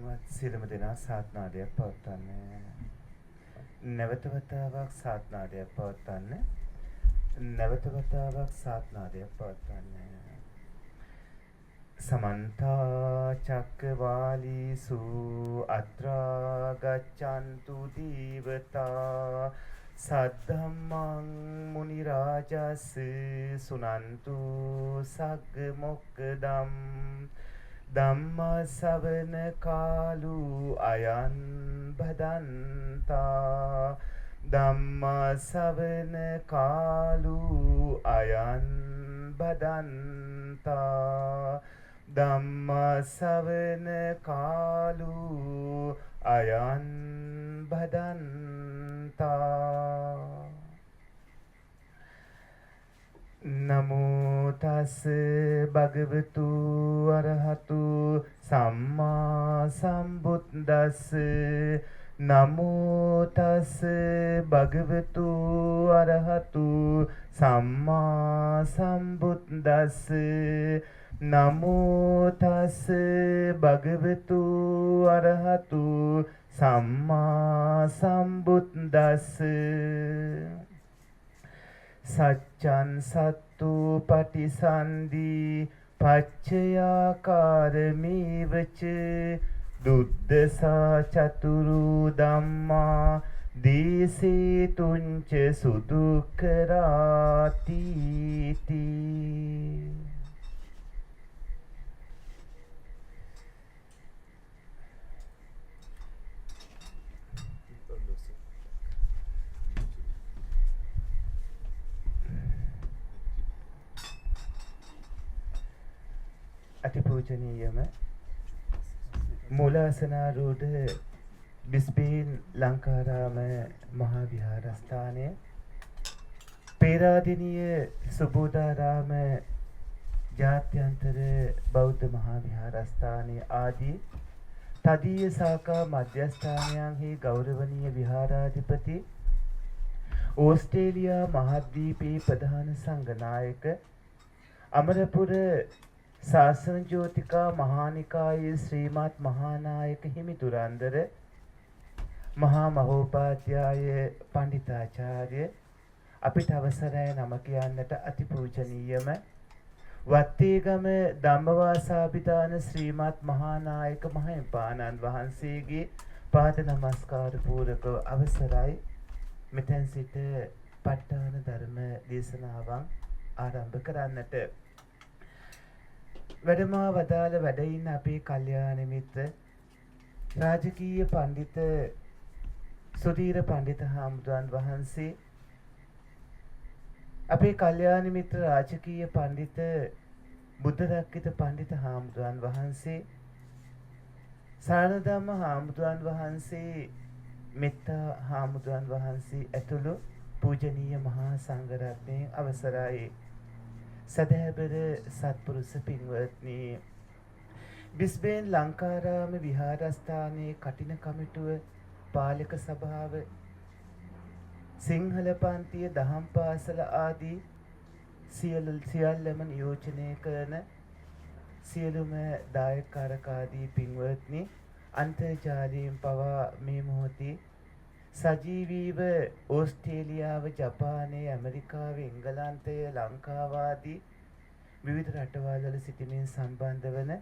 පින්වත් සියලුම දෙනා සාත්නාදයක් පවත්වන්නේ. නැවත වතාවක් සාත්නාදයක් පවත්වන්නේ. නැවත වතාවක් සාත්නාදයක් පවත්වන්නේ. සමන්ත චක්කවාලීසු අත්‍රා ගච්ඡන්තු දීවතා සද්ධම්මං මුනි රාජස් සුනන්තු සග්ග මොක්කදම් ධම්ම ශ්‍රවණ කාලු අයං බදන්තා ධම්ම ශ්‍රවණ කාලු අයං බදන්තා ධම්ම ශ්‍රවණ කාලු අයං බදන්තා නමෝ තස් භගවතු අරහතු සම්මා සම්බුද්දස්ස නමෝ තස් භගවතු අරහතු සම්මා සම්බුද්දස්ස නමෝ තස් භගවතු අරහතු සම්මා සම්බුද්දස්ස සච්ඡං සත්තු පටිසන්ධි පච්චයාකාරමේවච දුද්දසා චතුරු ධම්මා දීසේ තුංච සුදුක්ඛරාති තී. අතිපූජනීයම මූලාසනාරූඪ බිස්බේන් ලංකාරාම මහා විහාරස්ථානය පේරාදෙණිය සුබෝධාරාම ජාත්‍යන්තර බෞද්ධ මහා විහාරස්ථානයේ ආදී තදීය ශාඛා මධ්‍යස්ථානයන්හි ගෞරවනීය විහාරාධිපති ඕස්ට්‍රේලියා මහද්වීපයේ ප්‍රධාන සංඝනායක අමරපුර ශාසන ජෝතිකා මහානිකායේ ශ්‍රීමත් මහානායක හිමිතුරන්දර මහා මහෝපාධ්‍යාය පණ්ඩිතාචාර්ය අපිට අවසරයි නම කියන්නට අතිපූජනීයම වත්තේගම ධම්මවාසාභිදාන ශ්‍රීමත් මහානායක මහින්පාණන් වහන්සේගේ පාද නමස්කාර පූරකව අවසරයි මෙතෙන් සිට ප ဋ ාණ ධර්ම දේශනාවන් ආරම්භ කරන්නට. වැඩමා වදාළ වැඩ ඉන්න අපේ කල්යාණ මිත්‍ර රාජකීය පඬිත සුධීර පඬිත හාමුදුරන් වහන්සේ අපේ කල්යාණ මිත්‍ර රාජකීය පඬිත බුද්ධරක්කිත පඬිත හාමුදුරන් වහන්සේ සාරධම්ම හාමුදුරන් වහන්සේ මෙත්තා හාමුදුරන් වහන්සේ ඇතුළු පූජනීය මහා සංඝරත්නයේ අවසරයි. සදහැබර සත්පුරුෂ පින්වත්නි, බිස්බේන් ලංකාරාම විහාරස්ථානයේ කටින කමිටුව පාලක සභාව සිංහල පන්තිය දහම් පාසල ආදී සියල්ලම නියෝජනය කරන සියලුම දායකකාරකාදී පින්වත්නි, අන්තර්ජාලයෙන් පවා මේ මොහොතේ සජීවීව ඕස්ට්‍රේලියාව, ජපානය, ඇමරිකාව, එංගලන්තය, ලංකාව ආදී විවිධ රටවල් වල සිටිමින් සම්බන්ධ වන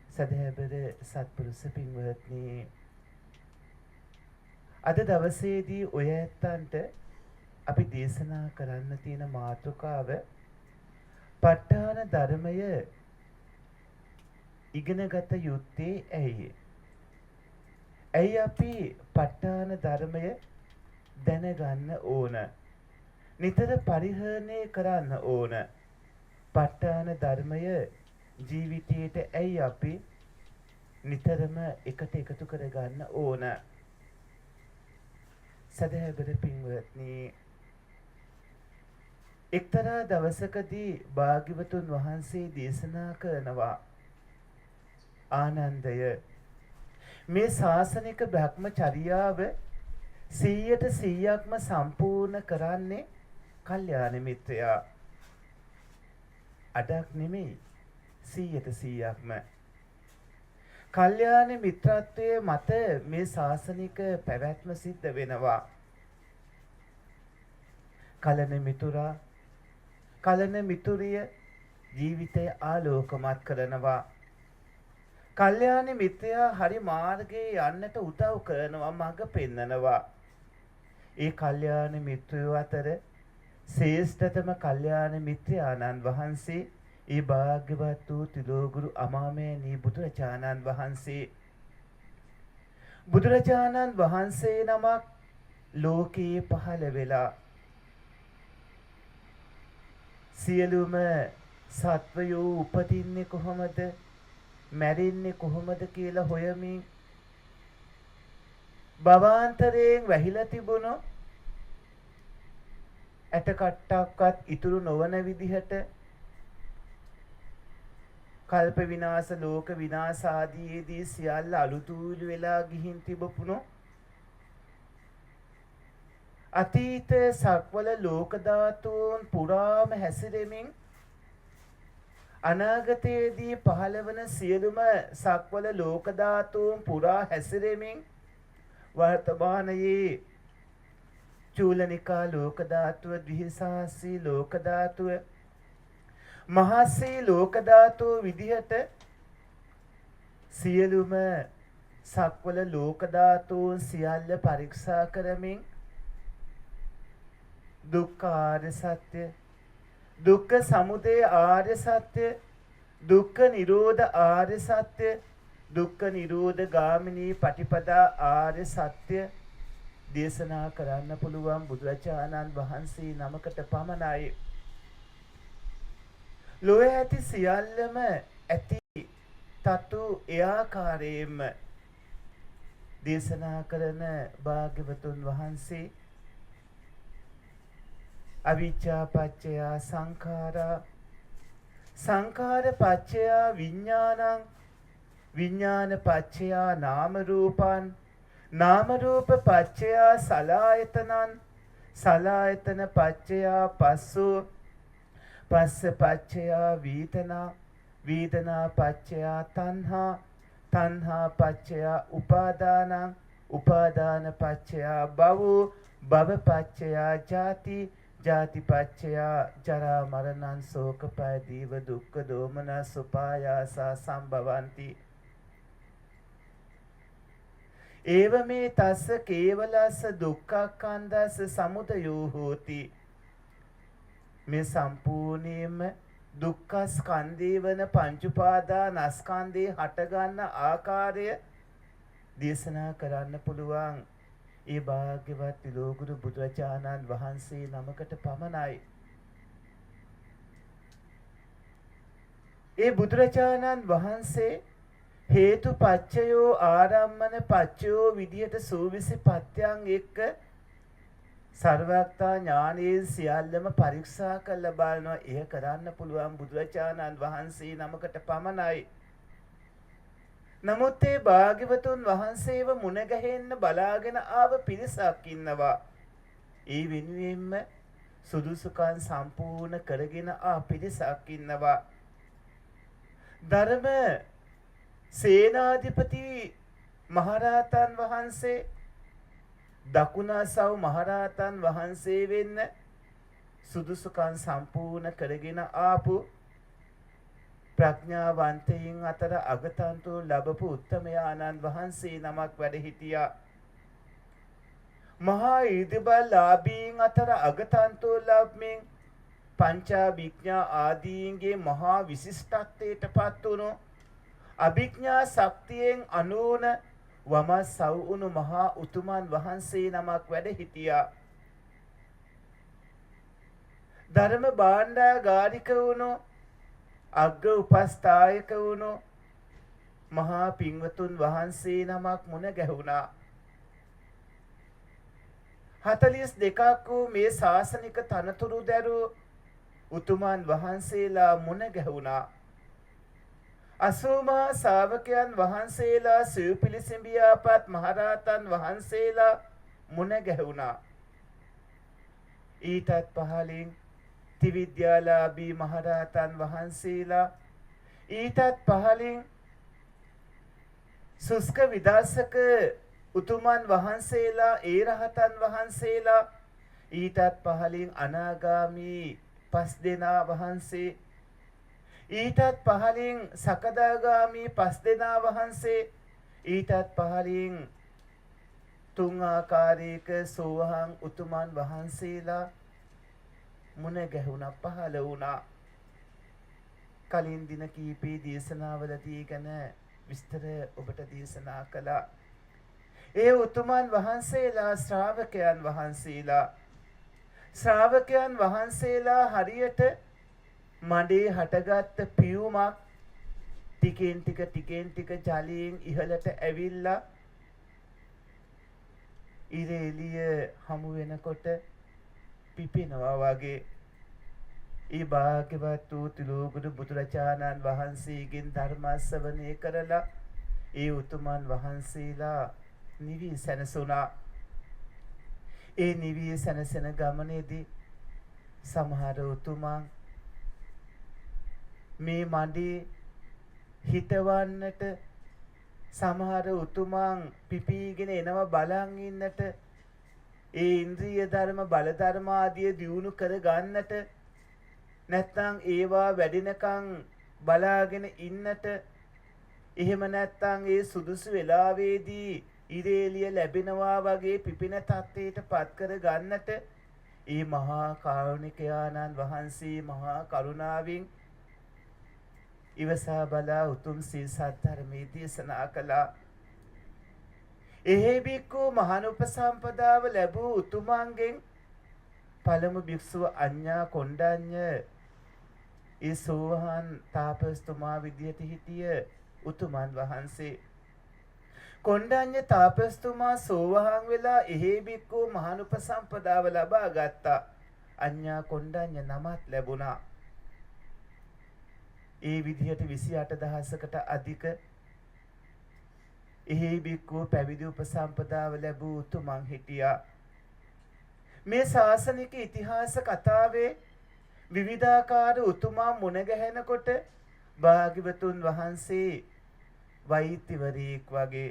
සදහැබර සත්පුරුෂ පින්වත්නි, අද දවසේදී ඔය ඇත්තන්ට අපි දේශනා කරන්න තියෙන මාතෘකාව ප ဋ ාණ ධර්මය ඉගෙනගත යුත්තේ ඇයි? ඇයි අපි ප ဋ ාණ ධර්මය දැනගන්න ඕන? නිතර පරිහරණය කරන්න ඕන. ප ဋ ාණ ධර්මය ජීවිතයට ඇයි අපි නිතරම එකට එකතු කරගන්න ඕන? සදහැබර පින්වත්නි, එක්තරා දවසකදී භාග්‍යවතුන් වහන්සේ දේශනා කරනවා, ආනන්දය, මේ ශාසනික බ්‍රහ්මචර්යාව 100%ක්ම සම්පූර්ණ කරන්නේ කල්යාණ මිත්‍රයා. අඩක් නෙමෙයි, 100%ක්ම. කල්යාණ මිත්‍රත්වයේ මත මේ ශාසනික පැවැත්ම සිද්ධ වෙනවා. කලන මිතුරා කලන මිතුරිය ජීවිතය ආලෝකමත් කරනවා. කල්යාණ මිත්‍රයා හරි මාර්ගයේ යන්නට උදව් කරනවා, මඟ පෙන්නනවා. ඒ කල්යාණ මිත්‍රයෝ අතර ශ්‍රේෂ්ඨතම කල්යාණ මිත්‍රාණන් වහන්සේ ඒ භාග්‍යවත් වූ තිලෝගුරු අමාමෑණී බුදුරජාණන් වහන්සේ. බුදුරජාණන් වහන්සේ නමක් ලෝකයේ පහළ වෙලා සියලුම සත්වයෝ උපදින්නේ කොහොමද, මැරෙන්නේ කොහොමද කියලා හොයමින් භවාන්තරයෙන් වැහිලා තිබුණු ඇටකට්ටක්වත් ඉතුරු නොවන විදිහට කල්ප විනාශ, ලෝක විනාශ ආදීදී සියල්ල අලුතූලු වෙලා ගිහින් තිබුණු අතීත සක්වල ලෝක ධාතුන් පුරාම හැසිරෙමින් අනාගතයේදී පහළවන සියලුම සක්වල ලෝක ධාතුන් පුරා හැසිරෙමින් වර්තමානයේ චූලනිකා ලෝක ධාතුව, ද්විසාසී ලෝක ධාතුව, මහසී ලෝක ධාතුව විදිහට සියලුම සක්වල ලෝක ධාතුන් සියල්ල පරීක්ෂා කරමින් දුක්ඛ ආර්ය සත්‍ය, දුක්ඛ සමුදය ආර්ය සත්‍ය, දුක්ඛ නිරෝධ ආර්ය සත්‍ය, දුක්ඛ නිරෝධ ගාමිනී පටිපදා ආර්ය සත්‍ය දේශනා කරන්න පුළුවන් බුදුරජාණන් වහන්සේ නමකට පමණයි. ලෝය ඇති සියල්ලම ඇති තතු ඒ ආකාරයෙන්ම දේශනා කරන භාග්‍යවතුන් වහන්සේ අවිච්ඡා පච්චය සංඛාරා, සංඛාර පච්චය විඥානං, විඥාන පච්චය නාම රූපං, නාම රූප පච්චය සලආයතනං, සලආයතන පච්චය පස්සෝ, පස්ස පච්චය වේදනා, වේදනා පච්චය තණ්හා, තණ්හා පච්චය උපාදානං, උපාදාන පච්චය භවෝ, භව පච්චය ජාති, ජාති පච්චය ජරා මරණං ශෝක පරිදේව දුක්ඛ දෝමනස් උපායාසා සම්භවಂತಿ. ඒව මේ තස්ස කේවලස්ස දුක්ඛක්ඛන්දස්ස සමුදයෝ හෝති. මේ සම්පූර්ණයෙන්ම දුක්ඛ ස්කන්ධේ වන පංච උපාදානස්කන්ධේ හටගන්න ආකාරය දේශනා කරන්න පුළුවන් ඒ භාග්‍යවත් ලෝකුරු බුදුරජාණන් වහන්සේ නමකට පමණයි. ඒ බුදුරජාණන් වහන්සේ හේතු පච්චයෝ ආරම්මන පච්චයෝ විදියට සූවිසි පත්‍යයන් එක්ක සර්වඥතා ඥානයේ සියල්ලම පරීක්ෂා කරලා බලනවා. එය කරන්න පුළුවන් බුදුරජාණන් වහන්සේ නමකට පමණයි. නමුත් ඒ භාග්‍යවතුන් වහන්සේව මුණ ගැහෙන්න බලාගෙන ආව පිරිසක් ඉන්නවා. ඒ වෙනුවෙන්ම සුදුසුකම් සම්පූර්ණ කරගෙන ආ පිරිසක් ඉන්නවා. ධර්ම සේනාධිපති මහරහතන් වහන්සේ, දකුණාසව් මහරහතන් වහන්සේ වෙන්න සුදුසුකම් සම්පූර්ණ කරගෙන ආපු ප්‍රඥාවන්තයින් අතර අගතන්තු ලැබපු උත්තමයාණන් වහන්සේ නමක් වැඩ හිටියා. මහා ඊර්ධිබලාභීන් අතර අගතන්තු ලැබමින් පංචාභිඥා ආදීන්ගේ මහා විශිෂ්ටත්වයට පත් වුණු අභිඥා ශක්තියෙන් අනූන වමස්සව් වුණු මහා උතුමන් වහන්සේ නමක් වැඩ හිටියා. ධර්ම භාණ්ඩාගාරික වුණු අග්‍ර උපස්ථායක වුණු මහා පින්වතුන් වහන්සේ නමක් මුණ ගැහුණා. 42ක් වූ මේ ශාසනික තනතුරු දැරූ උතුමන් වහන්සේලා මුණ ගැහුණා. 80 මහා ශ්‍රාවකයන් වහන්සේලා සිව්පිලිසිඹියාපත් මහරහතන් වහන්සේලා මුණ ගැහුණා. ඊටත් පහළින් සුස්ක විදර්ශක උතුමන් වහන්සේලා ඒ රහතන් වහන්සේලා ඊටත් පහලින් අනාගාමී 5 දෙනා වහන්සේ ඊටත් පහලින් සකදාගාමී 5 දෙනා වහන්සේ ඊටත් පහලින් 3 ආකාරයක සෝවාන් උතුමන් වහන්සේලා මුණ ගැහුණා පහළ වුණා. කලින් දින කීපේ දේශනාවලදී ගැන විස්තර ඔබට දේශනා කළා. ඒ උතුමන් වහන්සේලා ශ්‍රාවකයන් වහන්සේලා හරියට මඩේ හටගත්ත පියුමක් ටිකෙන් ටික ජලයෙන් ඉහළට ඇවිල්ලා ඉර එළිය හමු වෙනකොට පිපෙනවා වගේ. ඒ භාග්‍යවත් වූ තිලෝගුරු බුදුරජාණන් වහන්සේගෙන් ධර්ම ශ්‍රවණය කරලා ඒ උතුමන් වහන්සේලා නිවී සැනසුණා. ඒ නිවී සැනසෙන ගමනේදී සමහර උතුමන් මේ මඩේ හිටවන්නට සමහර උතුමන් පිපීගෙන එනවා බලන් ඉන්නට ඒ ඉන්ද්‍රිය ධර්ම බල ධර්ම ආදී දියුණු කර ගන්නට නැත්නම් ඒවා වැඩිනකන් බලාගෙන ඉන්නට එහෙම නැත්නම් ඒ සුදුසු වෙලාවේදී ඉරේලිය ලැබෙනවා වගේ පිපින තත්ත්වයට පත් කර ගන්නට ඒ මහා කාරුණිකයාණන් වහන්සේ මහා කරුණාවෙන් ඉවසා බලා උතුම් සී සද්ධර්මයේ දේශනා කළා. එහි බික්කු මහානුපසම්පදාව ලැබූ උතුමන්ගෙන් පළමු භික්ෂුව අඤ්ඤා කොණ්ඩඤ්ඤ ඒ සෝවාන් තාපස්තුමා විදියට හිටිය උතුමන් වහන්සේ. කොණ්ඩඤ්ඤ තාපස්තුමා සෝවාන් වෙලා එහි බික්කු මහානුපසම්පදාව ලබා ගත්තා. අඤ්ඤා කොණ්ඩඤ්ඤ නමත් ලැබුණා. ඒ විදිහට 28000කට අධික එහි බික්කු පැවිදි උපසම්පදාව ලැබූ උතුමන් හිටියා. මේ ශාසනික ඉතිහාස කතාවේ විවිධාකාර උතුමන් මුණ ගැහෙනකොට භාග්‍යවතුන් වහන්සේ වෛද්‍යවරයෙක් වගේ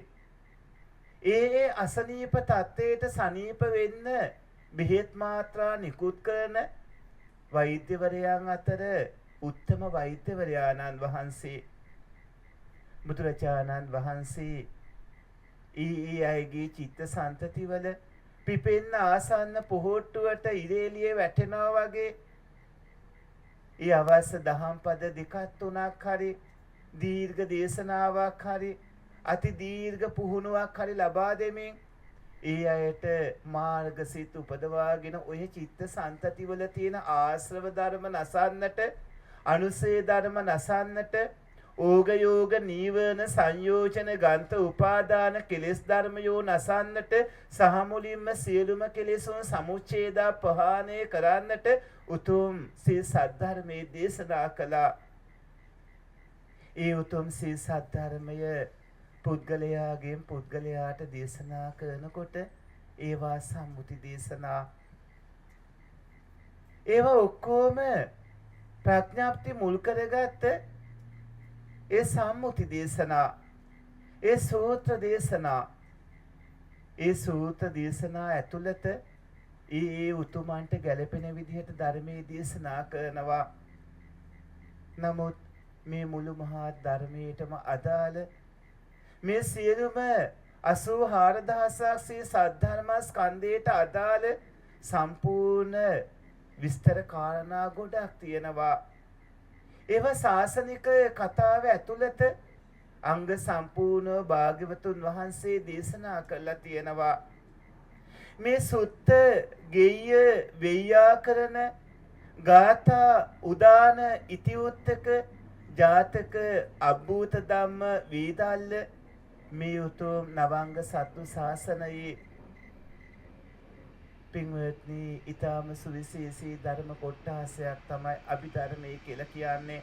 ඒ අසනීප තත්ත්වයට සනීප වෙන්න බෙහෙත් මාත්‍රා නිකුත් කරන වෛද්‍යවරයන් අතර උත්තම වෛද්‍යවරයාණන් වහන්සේ. බුදුරජාණන් වහන්සේ ඒ අයගේ චිත්ත සන්තතිවල පිපෙන්න ආසන්න පොහොට්ටුවට ඉරේලියේ වැටෙනවා වගේ ඒ අවශ්‍ය දහම් පද දෙකක් තුනක් හරි දීර්ඝ දේශනාවක් හරි අති දීර්ඝ පුහුණුවක් හරි ලබා දෙමින් ඒ අයට මාර්ගසිත උපදවාගෙන ඔය චිත්ත සන්තතිවල තියෙන ආශ්‍රව ධර්ම නසන්නට අනුසේ ධර්ම නසන්නට ඕග යෝග නීවරණ සංයෝජන ගන්ත උපාදාන කෙලෙස් ධර්මයෝ නසන්නට සහ මුලින්ම සියලුම කෙලෙසුන් සමුච්ඡේදා ප්‍රහාණය කරන්නට උතුම් සී සද්ධර්මයේ දේශනා කළා. ඒ උතුම් සී සද්ධර්මය පුද්ගලයාගෙන් පුද්ගලයාට දේශනා කරනකොට ඒවා සම්මුති දේශනා. ඒවා ඔක්කොම ප්‍රඥාප්ති මුල් කරගත්ත ඒ සම්මුති දේශනා, ඒ සූත්‍ර දේශනා, ඒ සූත්‍ර දේශනා ඇතුළත ඒ උතුමන්ට ගැළපෙන විදිහට ධර්මයේ දේශනා කරනවා. නමුත් මේ මුළු මහා ධර්මයටම අදාළ මේ සියලුම 84000ක් සී සද්ධර්ම ස්කන්ධයට අදාළ සම්පූර්ණ විස්තර කාරණා ගොඩක් තියෙනවා. ඒවා ශාසනික කතාව ඇතුළත අංග සම්පූර්ණව භාග්‍යවතුන් වහන්සේ දේශනා කළා තියෙනවා. මේ සුත්ත ගෙය්‍ය වෙය්‍යාකරණ ගාථා උදාන ඉතිඋත්තක ජාතක අභූත ධම්ම වේදල්ල මේ උතුම් නවංග සත්තු ශාසනයේ පින්වත්නි ඊටම සුවිශේෂී ධර්ම කොටාසයක් තමයි අභිධර්මයේ කියලා කියන්නේ.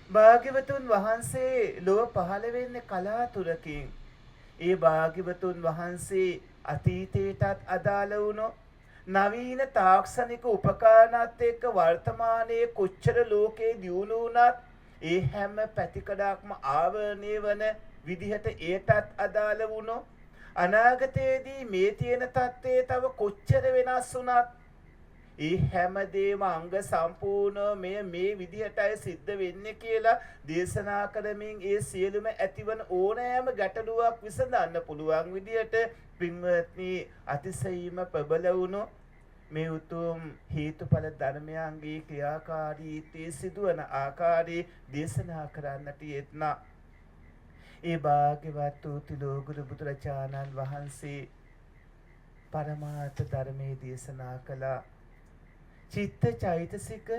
භාග්‍යවතුන් වහන්සේ ලොව පහළ වෙන්නේ කලාතුරකින්. ඒ භාග්‍යවතුන් වහන්සේ අතීතයටත් අදාළ වුණු නවීන තාක්ෂණික උපකරණات එක්ක වර්තමානයේ කොච්චර ලෝකේ දියුණු වුණත් ඒ හැම පැතිකඩක්ම ආවරණය වන විදිහට ඒටත් අදාළ වුණොත් අනාගතයේදී මේ තියෙන தත්ත්වය තව කොච්චර වෙනස් වුණත් ඒ හැමදේම අංග සම්පූර්ණ මේ විදිහටයි සිද්ධ වෙන්නේ කියලා දේශනා කරමින් ඒ සියලුම ඇතිවන ඕනෑම ගැටලුවක් විසඳන්න පුළුවන් විදිහට පින්වත්නි අතිශයින්ම ප්‍රබල වුණු මේ උතුම් හේතුඵල ධර්මයන්ගේ ක්‍රියාකාරීත්වයේ සිදුවන ආකාරي දේශනා කරන්නට යෙත්නා ඒ භාග්‍යවත් වූ තිලෝගුරු බුදුරජාණන් වහන්සේ පරමාර්ථ ධර්මයේ දේශනා කළා චිත්ත චෛතසික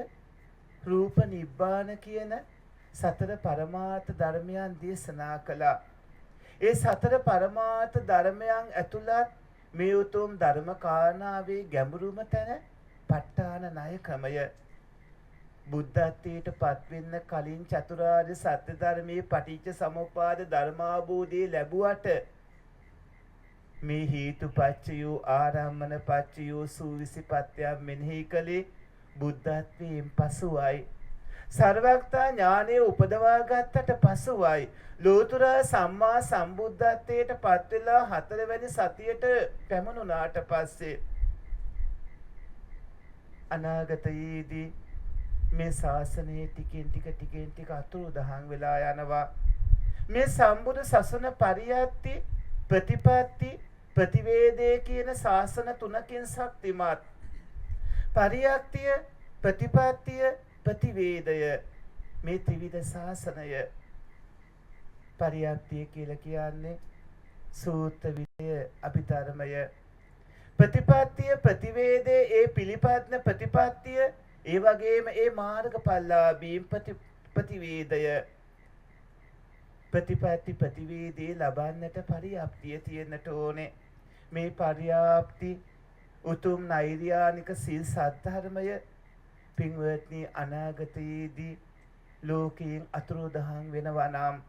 රූප නිබ්බාන කියන සතර පරමාර්ථ ධර්මයන් දේශනා කළා. ඒ සතර පරමාර්ථ ධර්මයන් ඇතුළත් මේ උතුම් ධර්ම කාරණාවේ ගැඹුරුම තැන ප ဋ ාණ ණය ක්‍රමය. බුද්ධත්වයට පත්වෙන්න කලින් චතුරාර්ය සත්‍ය ධර්මයේ පටිච්ච සමුප්පාද ධර්මාභෝධය ලැබුවට මේ හේතුපච්චයෝ ආරම්මන පච්චයෝ සූවිසිපත්‍ය මෙනෙහි කළේ බුද්ධත්වයෙන් පසුවයි. සර්වඥතා ඥානය උපදවා ගත්තට පසුවයි. ලෝතර සම්මා සම්බුද්ධත්වයට පත් වෙලා 4 වෙනි සතියට පැමුණුනාට පස්සේ අනාගතයේදී මේ ශාසනයේ ටිකෙන් ටික අතුරුදහන් වෙලා යනවා. මේ සම්බුදු සසුන පරියත්ති ප්‍රතිපatti ප්‍රතිවේදේ කියන ශාසන තුනකින් ශක්තිමත්. පරියත්තිය ප්‍රතිපත්තිය ප්‍රතිවේදය මේ ත්‍රිවිධ ශාසනය. පරියත්තිය කියලා කියන්නේ සූත්‍ර විනය අභිධර්මය. ප්‍රතිපත්තිය ප්‍රතිවේදේ ඒ පිළිපත්න ප්‍රතිපත්තිය ඒ වගේම ඒ මාර්ගඵලලාභී ප්‍රතිවේදය. ප්‍රතිපatti ප්‍රතිවේදේ ලබන්නට පරියප්තිය තියෙන්නට ඕනේ. මේ පරියාප්ති උතුම් නෛර්යානික සීල් සද්ධර්මය පින්වත්නි අනාගතයේදී ලෝකයෙන් අතුරුදහන් වෙනවා නම්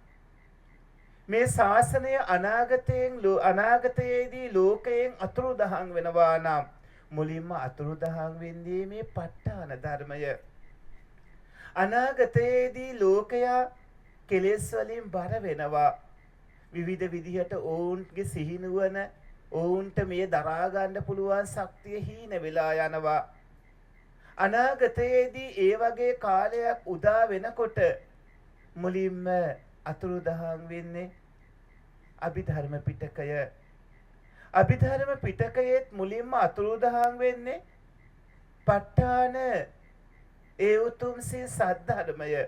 මේ ශාසනය අනාගතයේදී ලෝකයෙන් අතුරුදහන් වෙනවා නම් මුලින්ම අතුරුදහන් වෙන්නේ මේ ප ဋ ාණ ධර්මය. අනාගතයේදී ලෝකයා කෙලෙස් වලින් බර වෙනවා. විවිධ විදිහට ඔවුන්ගේ සිහිනුවන ඔවුන්ට මේ දරා ගන්න පුළුවන් ශක්තිය හීන වෙලා යනවා. අනාගතයේදී ඒ වගේ කාලයක් උදා වෙනකොට මුලින්ම අතුරුදහන් වෙන්නේ අභිධර්ම පිටකය. අභිධර්ම පිටකයේත් මුලින්ම අතුරුදහන් වෙන්නේ ප ဋ ාණ ඒ උතුම් සී සද්ධර්මය.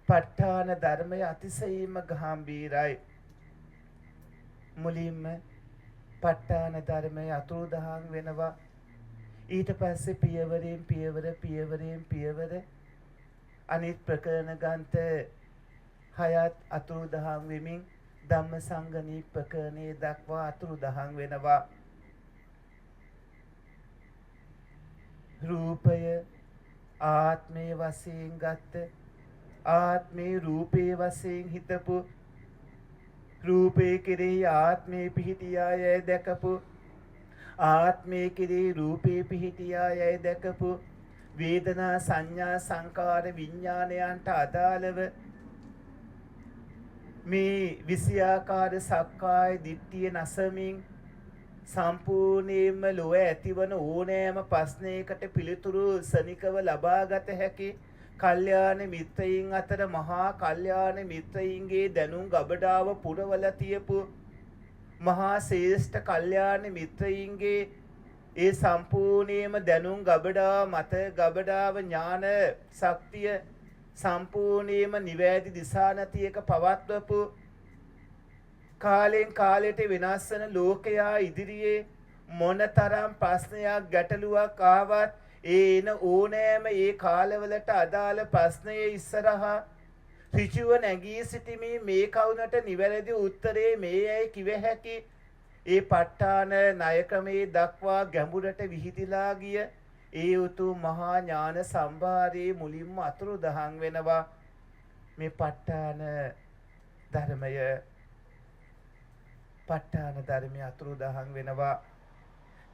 ප ဋ ාණ ධර්මය අතිශයින්ම ගැඹීරයි. මුලින්ම ප ဋ ාණ ධර්මය අතුරුදහන් වෙනවා. ඊට පස්සේ පියවරෙන් පියවර අනිත් ප්‍රකරණ ගන්ත හයත් අතුරුදහන් වෙමින් ධම්මසංගණී ප්‍රකරණේ දක්වා අතුරුදහන් වෙනවා. රූපය ආත්මයේ වශයෙන් ගත්ත ආත්මේ රූපේ වශයෙන් හිතපු රූපේ කෙරෙහි ආත්මේ පිහිටියායයි දැකපු ආත්මේ කෙරෙහි රූපේ පිහිටියායයි දැකපු වේදනා සංඥා සංකාර විඥානයන්ට අදාළව මේ විෂයාකාර සක්කාය දිට්ඨිය නැසමින් සම්පූර්ණයෙන්ම ලොව ඇතිවන ඕනෑම ප්‍රශ්නයකට පිළිතුරු සනිකව ලබාගත හැකි කල්යාණ මිත්‍රයින් අතර මහා කල්යාණ මිත්‍රයින්ගේ දැනුම් ගබඩාව පුරවල තියපු මහා ශ්‍රේෂ්ඨ කල්යාණ මිත්‍රයින්ගේ ඒ සම්පූර්ණයෙන්ම දැනුම් ගබඩාව මත ගබඩාව ඥාන ශක්තිය සම්පූර්ණයෙන්ම නිවැරදි දිශානතියක පවත්වපු කාලෙන් කාලයට වෙනස් වන ලෝකයා ඉදිරියේ මොනතරම් ප්‍රශ්නයක් ගැටලුවක් ආවත් ඒන ඕනෑම ඒ කාලවලට අදාළ ප්‍රශ්නයේ ඉස්සරහා ඍජුව නැගී සිටීමේ මේ කවුනට නිවැරදි උත්තරේ මේ ඇයි කිව හැකි ඒ ප ဋ ාණ ණය ක්‍රමේ දක්වා ගැඹුරට විහිදිලා ගිය ඒ උතුම් මහා ඥාන සම්භාරයේ මුලින්ම අතුරුදහන් වෙනවා මේ ප ဋ ාණ ධර්මය. ප ဋ ාණ ධර්මයේ අතුරුදහන් වෙනවා.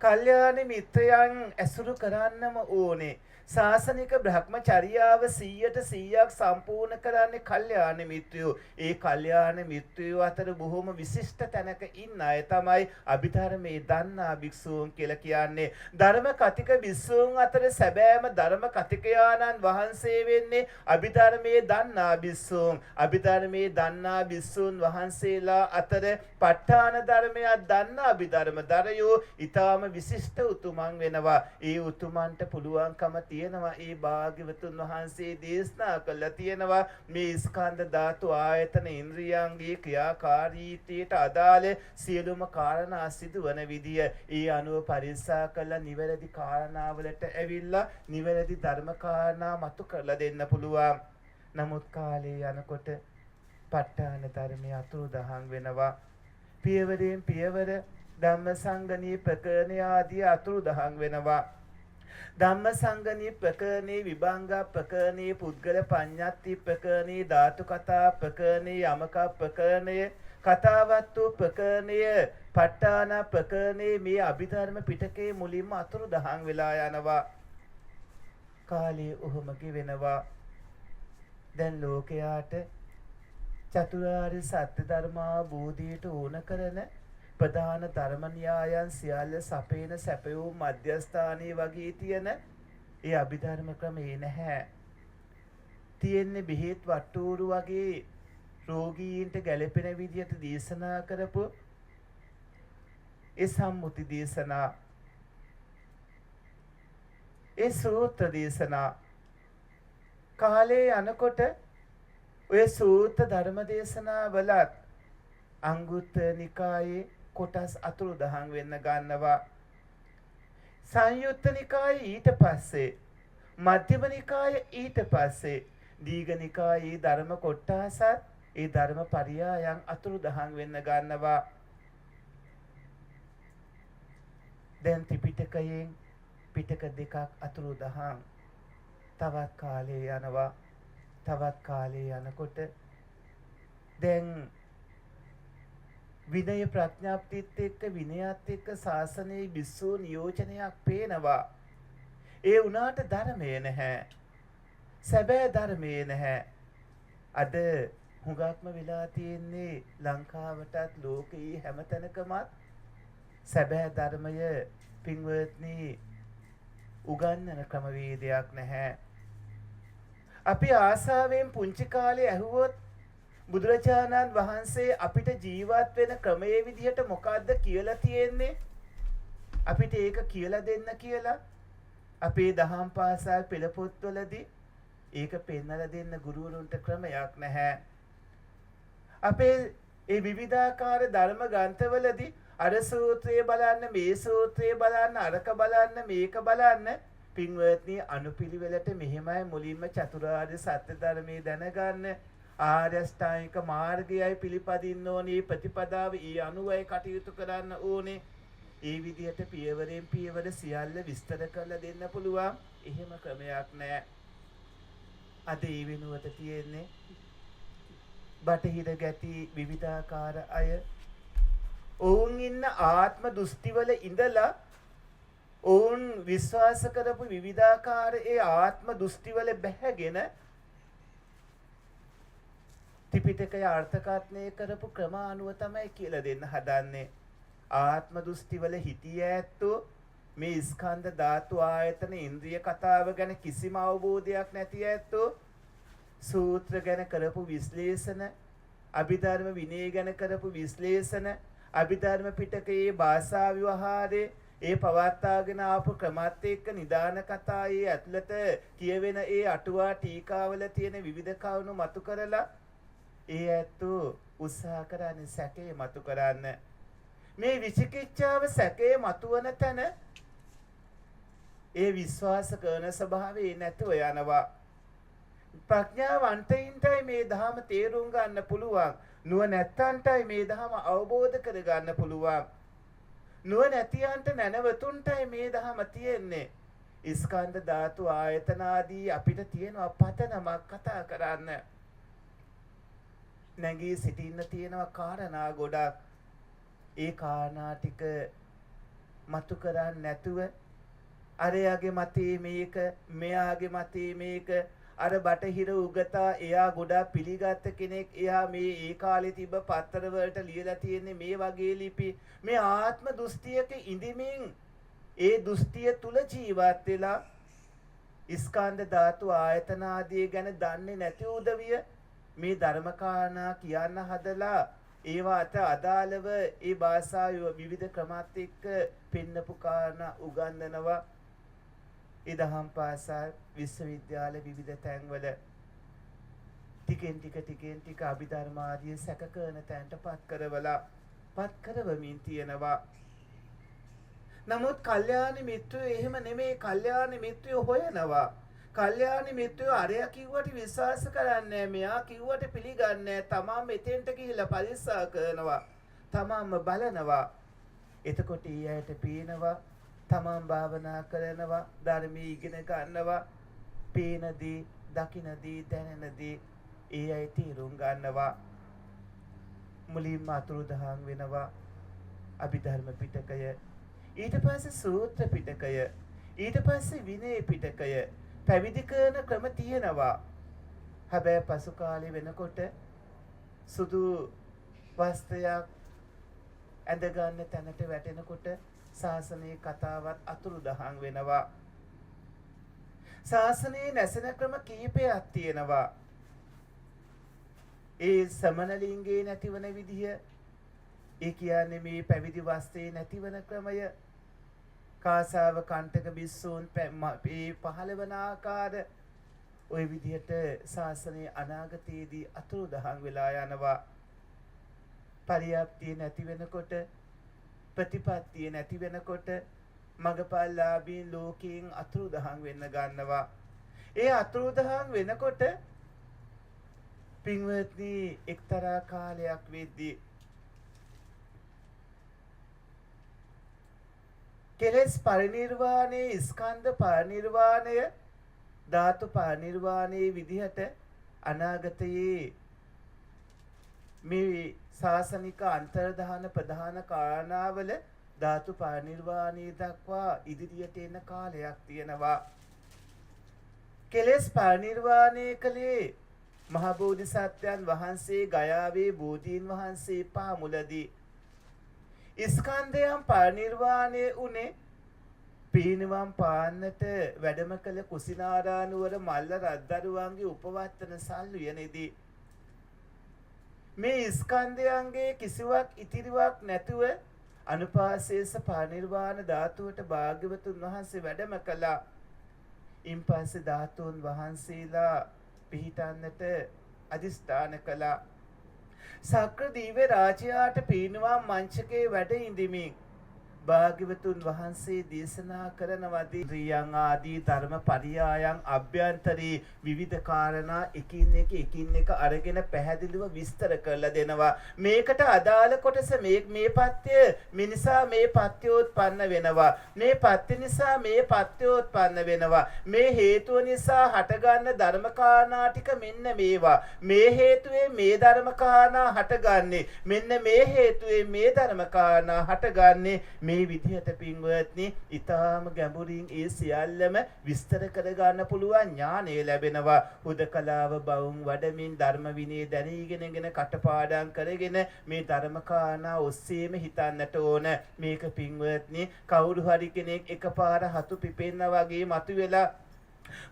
කල්යාණ මිත්‍රයන් ඇසුරු කරන්නම ඕනේ. ශාසනික බ්‍රහ්මචර්යාව 100% සම්පූර්ණ කරන්නේ කල්යාණ මිත්‍රයෝ. ඒ කල්යාණ මිත්‍රයෝ අතර බොහොම විශිෂ්ට තැනක ඉන්න අය තමයි අභිධර්මයේ දන්නා භික්ෂූන් කියලා කියන්නේ. ධර්ම කතික භික්ෂූන් අතර සැබෑම ධර්ම කතිකයාණන් වහන්සේ වෙන්නේ අභිධර්මයේ දන්නා භික්ෂූන්. අභිධර්මයේ දන්නා භික්ෂූන් වහන්සේලා අතර ප ဋ ාණ ධර්මයක් දන්නා අභිධර්ම දරයෝ ඊටාම විශිෂ්ට උතුමන් වෙනවා. ඒ උතුමන්ට පුළුවන්කම තියෙනවා ඒ භාග්‍යවතුන් වහන්සේ දේශනා කළා තියෙනවා මේ ස්කන්ධ ධාතු ආයතන ඉන්ද්‍රියයන්ගේ ක්‍රියාකාරීත්වයට අදාළ සියලුම කාරණා සිදුවන විදිය ඒ අනුව පරික්ෂා කළා නිවැරදි කාරණාවලට ඇවිල්ලා නිවැරදි ධර්ම කාරණා මතු කරලා දෙන්න පුළුවන්. නමුත් කාලේ යනකොට ප ဋ ාණ ධර්මයේ අතුරුදහන් වෙනවා. පියවරෙන් පියවර ධම්මසංගණී ප්‍රකරණ ආදී අතුරුදහන් වෙනවා. ධම්මසංගණී ප්‍රකරණේ විභංග ප්‍රකරණේ පුද්ගල පඤ්ඤාති ප්‍රකරණේ ධාතු කතා ප්‍රකරණේ යමක ප්‍රකරණය කතාවත්තු ප්‍රකරණය ප ဋ ාණ ප්‍රකරණේ මේ අභිධර්ම පිටකේ මුලින්ම අතුරුදහන් වෙලා යනවා. කාලේ ඔහොම ගෙවෙනවා. දැන් ලෝකයාට චතුරාර්ය සත්‍ය ධර්මාවබෝධයට ඕන කරන ප්‍රධාන ධර්ම න්‍යායන් සියල්ල සපේන සැපයෝ මධ්‍යස්ථානයේ වගේ තියෙන ඒ අභිධර්ම ක්‍රමේ නැහැ. තියෙන්නේ බෙහෙත් වට්ටෝරු වගේ රෝගීන්ට ගැළපෙන විදියට දේශනා කරපු ඒ සම්මුති දේශනා ඒ සූත්‍ර දේශනා කාලේ යනකොට ඔය සූත්‍ර ධර්ම දේශනා වලත් අංගුත්තර නිකායේ කොටස් අතුරුදහන් වෙන්න ගන්නවා. සංයුත්ත නිකායේ ඊට පස්සේ මධ්‍යම නිකායේ ඊට පස්සේ දීඝ නිකායේ ධර්ම කොටසත් ඒ ධර්ම පරියායන් අතුරුදහන් වෙන්න ගන්නවා. දැන් ත්‍රිපිටකයෙන් පිටක දෙකක් අතුරුදහන්. තවත් කාලේ යනවා. තවත් කාලේ යනකොට දැන් විනය ප්‍රඥාප්තියත් එක්ක විනයත් එක්ක ශාසනයේ විශ්ව නියෝජනයක් පේනවා. ඒ උනාට ධර්මයේ නැහැ. සැබෑ ධර්මයේ නැහැ. අද හුඟක්ම වෙලා තියෙන්නේ ලංකාවටත් ලෝකයේ හැමතැනකම සැබෑ ධර්මය පින්වත්නි උගන්වන ක්‍රමවේදයක් නැහැ. අපි ආසාවෙන් පුංචි කාලේ ඇහුවොත් බුදුරජාණන් වහන්සේ අපිට ජීවත් වෙන ක්‍රමයේ විදිහට මොකද්ද කියලා තියෙන්නේ? අපිට ඒක කියලා දෙන්න කියලා අපේ දහම් පාසල් පෙළ පොත්වලදී ඒක පෙන්වලා දෙන්න ගුරුවරුන්ට ක්‍රමයක් නැහැ. අපේ ඒ විවිධාකාර ධර්ම ග්‍රන්ථවලදී අර සූත්‍රය බලන්න, මේ සූත්‍රය බලන්න, අරක බලන්න, මේක බලන්න පින්වත්නි අනුපිළිවෙලට මෙහිමයි මුලින්ම චතුරාර්ය සත්‍ය ධර්මයේ දැනගන්න. ආර්ය අෂ්ටාංගික මාර්ගයයි පිළිපදින්න ඕනේ. ප්‍රතිපදාව ඊ අනුවයි කටයුතු කරන්න ඕනේ. ඒ විදිහට පියවරෙන් පියවර සියල්ල විස්තර කරලා දෙන්න පුළුවන්. එහෙම ක්‍රමයක් නැහැ. අද ඒ වෙනුවට තියෙන්නේ බටහිර ගැති විවිධාකාර අය. ඔවුන් ඉන්න ආත්ම දෘෂ්ටිවල ඉඳලා ඔවුන් විශ්වාස කරපු විවිධාකාර ඒ ආත්ම දෘෂ්ටිවල බැහැගෙන ත්‍රිපිටකය අර්ථකථනය කරපු ක්‍රම අනුව තමයි කියලා දෙන්න හදන්නේ. ආත්ම දෘෂ්ටිවල හිටිය ඇත්තෝ මේ ස්කන්ධ ධාතු ආයතන ඉන්ද්‍රිය කතාව ගැන කිසිම අවබෝධයක් නැති ඇත්තෝ සූත්‍ර ගැන කරපු විශ්ලේෂණ, අභිධර්ම විනය ගැන කරපු විශ්ලේෂණ, අභිධර්ම පිටකයේ භාෂා ව්‍යවහාරයේ ඒ පවත්වාගෙන ආපු ක්‍රමත් එක්ක නිදාන කතායේ ඇතුළත කියවෙන ඒ අටුවා ටීකාවල තියෙන විවිධ කරුණු මතු කරලා ඒ ඇත්තෝ උත්සාහ කරන්නේ සැකේ මතු කරන්න. මේ විචිකිච්ඡාව සැකේ මතුවන තැන ඒ විශ්වාස කරන ස්වභාවය නැතුව යනවා. ප්‍රඥාවන්තයින්ටයි මේ ධර්ම තේරුම් ගන්න පුළුවන්. නුවණැත්තන්ටයි මේ ධර්ම අවබෝධ කර ගන්න පුළුවන්. නුවණැතියන්ට නැනවතුන්ටයි මේ ධර්ම තියෙන්නේ. ස්කන්ධ ධාතු ආයතන ආදී අපිට තියෙනවා පතනමක් කතා කරන්න. නැගී සිටින්න තියෙනවා කාරණා ගොඩක්. ඒ කාරණා ටික මතු කරන්නේ නැතුව අරයාගේ මතේ මේක මෙයාගේ මතේ මේක අර බටහිර උගතා එයා ගොඩාක් පිළිගත්ත කෙනෙක් එයා මේ ඒ කාලේ තිබ්බ පත්තර වලට ලියලා තියෙන්නේ මේ වගේ ලිපි මේ ආත්ම දෘෂ්ටියක ඉඳිමින් ඒ දෘෂ්ටිය තුල ජීවත් වෙලා ස්කන්ධ ධාතු ආයතන ආදී ගැන දන්නේ නැති උදවිය මේ ධර්මකාරණා කියන්න හදලා ඒවාට අදාළව ඒ භාෂාවේ විවිධ ක්‍රමات එක්ක පින්නපු කාරණා උගන්වනවා ඉදහම් පාසල් විශ්වවිද්‍යාල විවිධ තැන්වල ටිකෙන් ටික අභිධර්ම ආදී සැක කරන තැන්ට පත් කරවමින් තියෙනවා. නමුත් කල්යාණ මිත්‍රයෝ එහෙම නෙමෙයි කල්යාණ මිත්‍රයෝ හොයනවා. කල්යාණ මිත්‍රයෝ අරයා කිව්වට විශ්වාස කරන්නේ මෙයා කිව්වට පිළිගන්නේ තමන් මෙතෙන්ට ගිහිල්ලා පරික්ෂා කරනවා. තමන්ම බලනවා. එතකොට ඊයට පේනවා තමන් භාවනා කරනවා ධර්මයේ ඉගෙන ගන්නවා පේනදී දකිනදී දැනෙනදී ඒ අය තීරුම් ගන්නවා මුලින්ම අතුරුදහන් වෙනවා අභිධර්ම පිටකය ඊට පස්සේ සූත්‍ර පිටකය ඊට පස්සේ විනය පිටකය පැවිදි කරන ක්‍රම තියෙනවා හැබැයි පසු කාලේ වෙනකොට සුදු වස්ත්‍රයක් ඇඳ ගන්න තැනට වැටෙනකොට ශාසනයේ කතාවත් අතුරුදහන් වෙනවා. ශාසනයේ නැසෙන ක්‍රම කීපයක් තියෙනවා. ඒ සමනලිංගේ නැතිවන විදිය, ඒ කියන්නේ මේ පැවිදි වස්ත්‍රේ නැතිවන ක්‍රමය, කාසාව කණ්ඨක බිස්සෝන් පහළ වන ආකාර ওই විදිහට ශාසනයේ අනාගතයේදී අතුරුදහන් වෙලා යනවා. පරියප්තිය නැති වෙනකොට ප්‍රතිපත්තිය නැති වෙනකොට මගපල්ලාභීන් ලෝකයෙන් අතුරුදහන් වෙන්න ගන්නවා. ඒ අතුරුදහන් වෙනකොට පින්වත්නි එක්තරා කාලයක් වෙද්දී කෙලෙස් පරිනිර්වාණයේ ස්කන්ධ පරිනිර්වාණය ධාතු පරිනිර්වාණයේ විදිහට අනාගතයේ මේ ශාසනික අන්තර්ධාන ප්‍රධාන කාරණාවල ධාතු පරිනිර්වාණය දක්වා ඉදිරියට එන කාලයක් තියෙනවා. කෙලෙස් පරිනිර්වාණය කලේ මහ බෝධිසත්වයන් වහන්සේ ගයාවේ බෝධීන් වහන්සේ පාමුලදී ස්කන්ධයන් පරිනිර්වාණය උනේ පිරිනිවන් පාන්නට වැඩම කළ කුසිනාරානුවර මල්ල රද්දරුවන්ගේ උපවත්තන සල්ුයනේදී මේ ස්කන්ධයන්ගේ කිසිවක් ඉතිරිවක් නැතුව අනුපාසේස පරිනිර්වාණ ධාතුවට භාග්‍යවතුන් වහන්සේ වැඩම කළා. ඉන්පස්සේ ධාතුන් වහන්සේලා පිහිටන්නට අදිස්ථාන කළා. සක්‍ර දීව රාජයාට පිරිනිවන් මංචකේ වැඩ ඉඳිමින් භාග්‍යවතුන් වහන්සේ දේශනා කරනවා ද්‍රියං ආදී ධර්ම පරියායන් අභ්‍යන්තරී විවිධ කාරණා එකින් එක අරගෙන පැහැදිලිව විස්තර කරලා දෙනවා. මේකට අදාළ කොටස මේ පත්‍ය මිනිසා මේ පත්‍යෝත්පන්න වෙනවා. මේ පත්‍ය නිසා මේ පත්‍යෝත්පන්න වෙනවා. මේ හේතුව නිසා හටගන්න ධර්ම කාරණා ටික මෙන්න මේවා. මේ හේතුවේ මේ ධර්ම කාරණා හටගන්නේ. මෙන්න මේ හේතුවේ මේ ධර්ම කාරණා හටගන්නේ. මේ විදිහට පින්වත්නි ඊටාම ගැඹුරින් ඒ සියල්ලම විස්තර කර ගන්න පුළුවන් ඥානය ලැබෙනවා. හුදකලාව බවුන් වඩමින් ධර්ම විනය දැනීගෙනගෙන කටපාඩම් කරගෙන මේ ධර්ම කාරණා ඔස්සේම හිතන්නට ඕන. මේක පින්වත්නි කවුරු හරි කෙනෙක් එකපාර හතු පිපෙන්න වගේ මතුවෙලා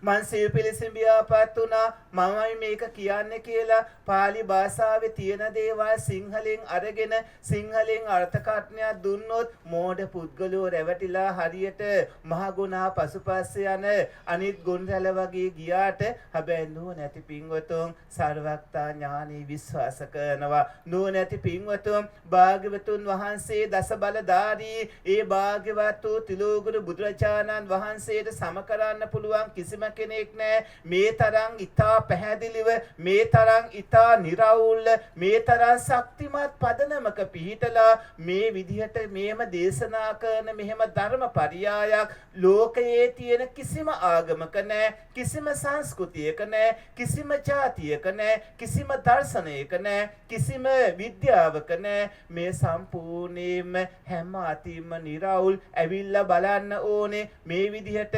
මං සිව් පිළිසිඹියාපත් වුණා මමයි මේක කියන්නේ කියලා පාලි භාෂාවේ තියෙන දේවල් සිංහලෙන් අරගෙන සිංහලෙන් අර්ථකථනයක් දුන්නොත් මෝඩ පුද්ගලෝ රැවටිලා හරියට මහගුණා පසුපස්සේ යන අනිත් ගුණ රැළ වගේ ගියාට හැබැයි නුවණැති පින්වතුන් සර්වඥතා ඥානෙ විශ්වාස කරනවා. නුවණැති පින්වතුන් භාග්‍යවතුන් වහන්සේ දස බලධාරී ඒ භාග්‍යවත් වූ තිලෝගුරු බුදුරජාණන් වහන්සේට සම කරන්න පුළුවන් කිසිම කෙනෙක් නැහැ. මේ තරම් ඊතා පැහැදිලිව, මේ තරම් ඊතා निराවුල්, මේ තරම් ශක්තිමත් පදනමක පිහිටලා මේ විදිහට මේම දේශනා කරන මෙහෙම ධර්මපරියායක් ලෝකයේ තියෙන කිසිම ආගමක නැහැ, කිසිම සංස්කෘතියක නැහැ, කිසිම ජාතියක නැහැ, කිසිම දර්ශනයක නැහැ, කිසිම විද්‍යාවක නැහැ. මේ සම්පූර්ණයෙන්ම හැම අතින්ම निराවුල්. ඇවිල්ලා බලන්න ඕනේ මේ විදිහට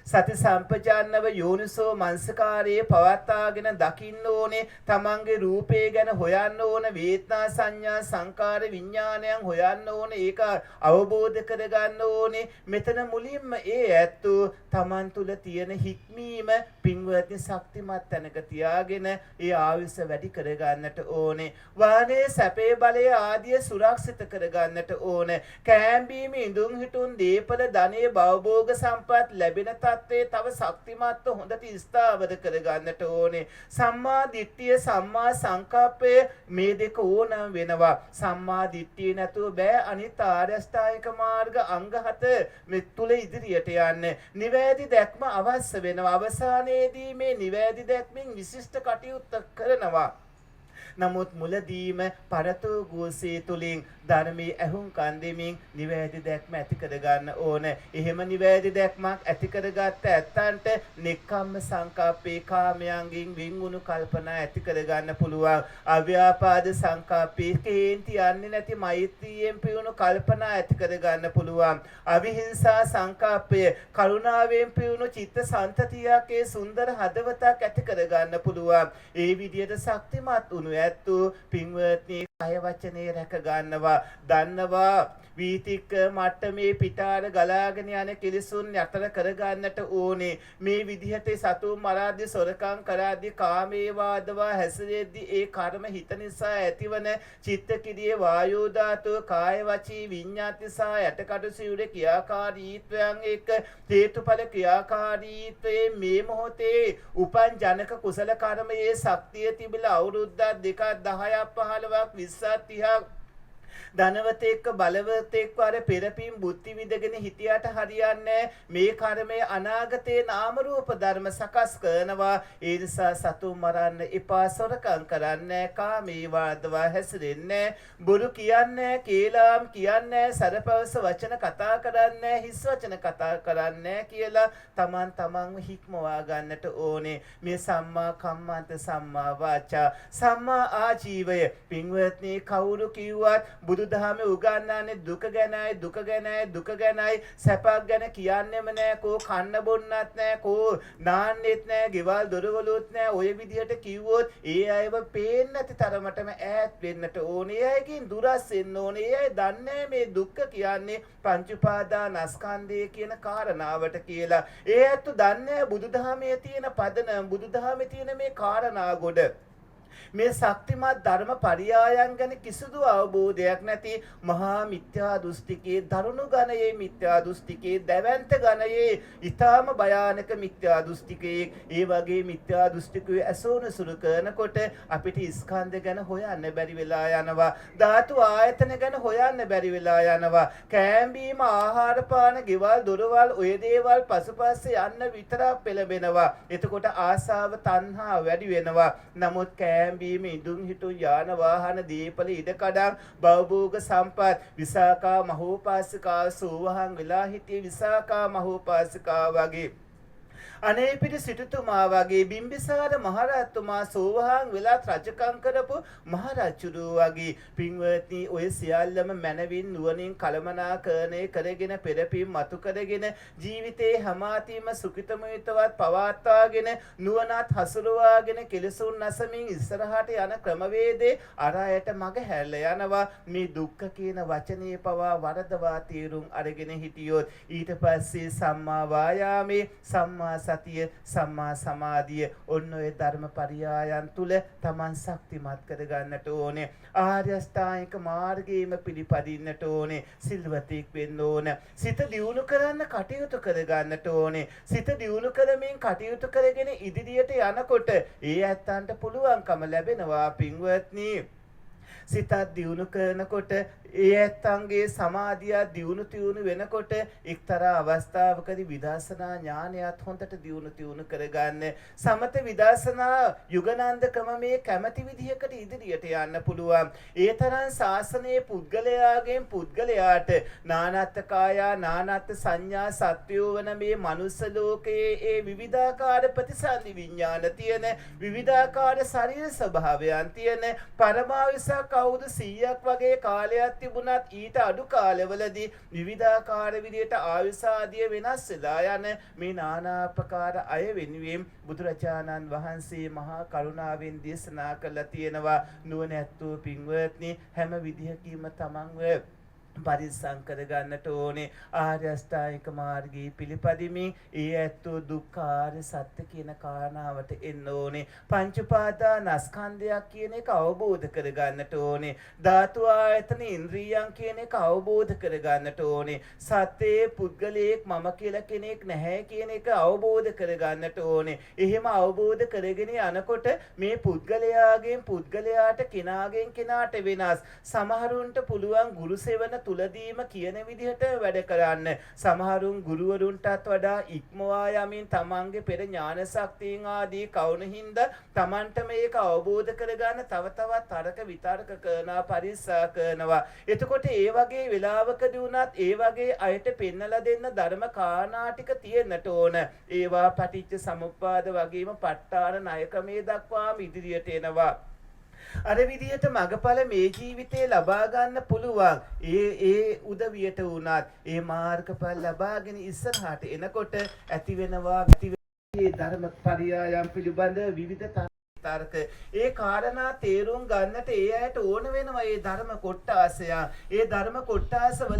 සති සම්පජාන්නව යෝනිසෝ මනසකාරයේ පවත්වාගෙන දකින්න ඕනේ. තමන්ගේ රූපේ ගැන හොයන්න ඕන, වේදනා සංඥා සංකාර විඥානයන් හොයන්න ඕනේ. ඒක අවබෝධ කරගන්න ඕනේ. මෙතන මුලින්ම ඒ ඇත්තු තමන් තුල තියෙන හික්මීම පින්වත්නි ශක්තිමත් තැනක තියාගෙන ඒ ආයුෂ වැඩි කරගන්නට ඕනේ. වාහනේ සැපේ බලය ආදිය සුරක්ෂිත කරගන්නට ඕනේ. කෑම්බීම ඉඳුන් හිටුන් දීපල ධනෙ භවභෝග සම්පත් ලැබෙන තත්ත්වයේ තව ශක්තිමත්ව හොඳට ස්ථාවර කරගන්නට ඕනේ. සම්මා දිට්ඨිය සම්මා සංකප්පය මේ දෙක ඕනම වෙනවා. සම්මා දිට්ඨිය නැතුව බෑ අනිත් ආර්ය අෂ්ටාංගික මාර්ග අංග 7 මේ තුල ඉදිරියට යන්න. නිවැරදි දැක්ම අවශ්‍ය වෙනවා. අවසානයේදී මේ නිවැරදි දැක්මින් විශිෂ්ට කටයුත්ත කරනවා. නමුත් මුලදීම පරතෝ ගෝසේ තුලින් ධර්මයේ ඇහුම්කන් දෙමින් නිවැරදි දැක්ම ඇති කරගන්න ඕන. එහෙම නිවැරදි දැක්මක් ඇති කරගත්ත ඇත්තන්ට නෙක්ඛම්ම සංකප්පේ කාමයන්ගෙන් වින්ගුණු කල්පනා ඇති කරගන්න පුළුවන්. අව්‍යාපාද සංකප්පේ කේන්ති යන්නේ නැති මෛත්‍රියෙන් පියුණු කල්පනා ඇති කරගන්න පුළුවන්. අවිහිංසා සංකප්පය කරුණාවෙන් පියුණු චිත්ත සන්තතියකේ සුන්දර හදවතක් ඇති කරගන්න පුළුවන්. ඒ විදිහට ශක්තිමත් උණු ඇත්තු පින්වත්නි කය වචනේ රැක ගන්නවා, දන්නවා වීතික මට්ටමේ පිටාර ගලාගෙන යන කිලිසුන් යතර කරගන්නට ඕනේ. මේ විදිහට සතුන් මරාදී සොරකම් කරාදී කාමේ වාදවා හැසිරෙද්දී ඒ කර්ම හිත නිසා ඇතිවන චිත්ත කිරියේ වායෝ ධාතුව කාය වචී විඤ්ඤාතිසා යටකඩු සිවුරේ ක්‍රියාකාරීත්වයන් එක්ක හේතුඵල ක්‍රියාකාරීත්වයේ මේ මොහොතේ උපන් ජනක කුසල කර්මයේ ශක්තිය තිබිලා අවුරුද්දක් දෙකක් 10ක් 15ක් 20ක් 30ක් ධනවතෙක්ක බලවතෙක්ව අර පෙරපින් බුද්ධි විදගෙන හිටියට හරියන්නේ. මේ කර්මයේ අනාගතේ නාම රූප ධර්ම සකස් කරනවා. ඒ නිසා සතුන් මරන්න එපා, සොරකම් කරන්නේ, කාමී වාදවා හැසිරෙන්නේ, බොරු කියන්නේ, කේලාම් කියන්නේ, සරපවස වචන කතා කරන්නේ, හිස් වචන කතා කරන්නේ කියලා තමන්ව හික්මවා ගන්නට ඕනේ. මේ සම්මා කම්මන්ත, සම්මා වාචා, සම්මා ආජීවය පින්වත්නි කවුරු කිව්වත් බුදුදහමේ උගන්වන්නේ දුක ගැනයි, දුක ගැනයි, දුක ගැනයි. සැපක් ගැන කියන්නෙම නෑ. කෝ කන්න බොන්නත් නෑ, කෝ නාන්නෙත් නෑ, ගෙවල් දොරවලුත් නෑ. ඔය විදිහට කිව්වොත් ඒ අයව පේන්නේ නැති තරමටම ඈත් වෙන්නට ඕනේ. ඒ අයකින් දුරස් වෙන්න ඕනේ. ඒ අය දන්නේ මේ දුක්ඛ කියන්නේ පංච උපාදානස්කන්ධය කියන කාරණාවට කියලා. ඒ ඇත්තු දන්නේ බුදුදහමේ තියෙන පදන, බුදුදහමේ තියෙන මේ කාරණා ගොඩ. මේ ශක්තිමත් ධර්ම පරියායන් ගැන කිසිදු අවබෝධයක් නැති මහා මිත්‍යා දෘෂ්ටිකේ දරුණු ගණයේ මිත්‍යා දෘෂ්ටිකේ දැවැන්ත ගණයේ ඊටාම භයානක මිත්‍යා දෘෂ්ටිකේ ඒ වගේ මිත්‍යා දෘෂ්ටිකේ ඇසෝන සුරු කරනකොට අපිට ස්කන්ධ ගැන හොයන්න බැරි වෙලා යනවා. ධාතු ආයතන ගැන හොයන්න බැරි වෙලා යනවා. කෑම්බීම ආහාර පාන ගෙවල් දොරවල් ඔය දේවල් පසුපස්සේ යන්න විතරක් පෙළඹෙනවා. එතකොට ආසාව තණ්හා වැඩි වෙනවා. නමුත් බීම ඉදුන් හිටු යාන වාහන දීපල ඉඩකඩම් භවභෝග සම්පත් විසාකා මහෝපාසිකා සෝවහන් වෙලා හිටියේ විසාකා මහෝපාසිකා වගේ අනේ පිට සිටුතුමා වගේ බිම්බිසාර මහරජතුමා සෝවහන් වෙලා රජකම් කරපු මහරජුරු වගේ පින්වත්නි ඔය සියල්ලම මනවින් නුවණින් කලමනාකරණය කරගෙන පෙරපින් මතු කරගෙන ජීවිතේ හැමාතීම සුඛිතමිතවත් පවත්වාගෙන නුවණත් හසුරුවාගෙන කෙලසුන් නැසමින් ඉස්සරහට යන ක්‍රමවේදේ අරයට මග හැරලා යනවා. මේ දුක්ඛ කියන වචනේ පවා වරදවා තීරුම් අරගෙන හිටියොත් ඊට පස්සේ සම්මා වායාමේ සම්මා සතිය සම්මා සමාධිය ඔන්න ඔය ධර්ම පරියායන් තුල තමන් ශක්තිමත් කරගන්නට ඕනේ. ආර්ය අෂ්ටාංගික මාර්ගයේම පිළිපදින්නට ඕනේ. සිල්වතෙක් වෙන්න ඕන. සිත දියුණු කරන්න කටයුතු කරගන්නට ඕනේ. සිත දියුණු කරමින් කටයුතු කරගෙන ඉදිරියට යනකොට ඒ ඇත්තන්ට පුළුවන්කම ලැබෙනවා පින්වත්නි. සිතත් දියුණු කරනකොට ඒ ඇත්තන්ගේ සමාධිය දියුණු වෙනකොට එක්තරා අවස්ථාවකදී විදර්ශනා ඥානයත් හොඳට දියුණු කරගන්න සමත විදර්ශනා යුගනන්ද ක්‍රමයේ කැමැති විදිහකට ඉදිරියට යන්න පුළුවන්. ඒ තරම් ශාසනයේ පුද්ගලයාගෙන් පුද්ගලයාට නානත්ත් කායා නානත්ත් සංඥා සත්‍යෝ වන මේ මනුස්ස ලෝකයේ ඒ විවිධාකාර ප්‍රතිසන්දි විඥාන තියෙන විවිධාකාර ශරීර ස්වභාවයන් තියෙන පරමාවිසක් අවුරුදු 100ක් වගේ කාලයක් තිබුණත් ඊට අඩු කාලවලදී විවිධාකාර විදියට ආයුෂ ආදිය වෙනස් වෙලා යන මේ নানা ආකාර අය වෙනුවෙන් බුදුරජාණන් වහන්සේ මහා කරුණාවෙන් දේශනා කළා තියෙනවා නුවණැත්තෝ පින්වත්නි හැම විදිහකින්ම තමන්ව පරිස්සම් කරගන්නට ඕනේ ආර්ය අෂ්ටාංගික මාර්ගයේ පිළිපදිමින් ඒ ඇත්තෝ දුක්ඛාර සත්‍ය කියන කාරණාවට එන්න ඕනේ පංච උපාදානස්කන්ධයක් කියන එක අවබෝධ කරගන්නට ඕනේ ධාතු ආයතන ඉන්ද්‍රියයන් කියන එක අවබෝධ කරගන්නට ඕනේ සත්‍යයේ පුද්ගලයෙක් මම කියලා කෙනෙක් නැහැ කියන එක අවබෝධ කරගන්නට ඕනේ එහෙම අවබෝධ කරගෙන යනකොට මේ පුද්ගලයාගෙන් පුද්ගලයාට කෙනාගෙන් කෙනාට වෙනස් සමහරුන්ට පුළුවන් ගුරු සෙවණ තුලදීම කියන විදිහට වැඩ කරන්න සමහරුන් ගුරුවරුන්ටත් වඩා ඉක්මවා යමින් තමන්ගේ පෙර ඥාන ශක්තියන් ආදී කවුන හින්දා තමන්ට මේක අවබෝධ කරගන්න තව තවත් තරක විතර්ක කරනවා පරිස්සා කරනවා එතකොට ඒ වගේ වෙලාවකදී වුණත් ඒ වගේ අයට පෙන්නලා දෙන්න ධර්ම කාරණා ටික තියෙන්නට ඕන ඒවා පටිච්ච සමුප්පාද වගේම ප ဋ ාණ ණයකමේ දක්වාම ඉදිරියට එනවා අර විදිහට මගඵල මේ ජීවිතේ ලබා ගන්න පුළුවන්. ඒ උදවියට වුණත් ඒ මාර්ගඵල ලබාගෙන ඉස්සරහට එනකොට ඇති වෙනවා මේ ධර්ම පරියායම් පිළිබඳ විවිධ තර්ක ඒ කාරණා තේරුම් ගන්නට ඒ ඇයට ඕන වෙනවා මේ ධර්ම කොටාසය. ඒ ධර්ම කොටාසවල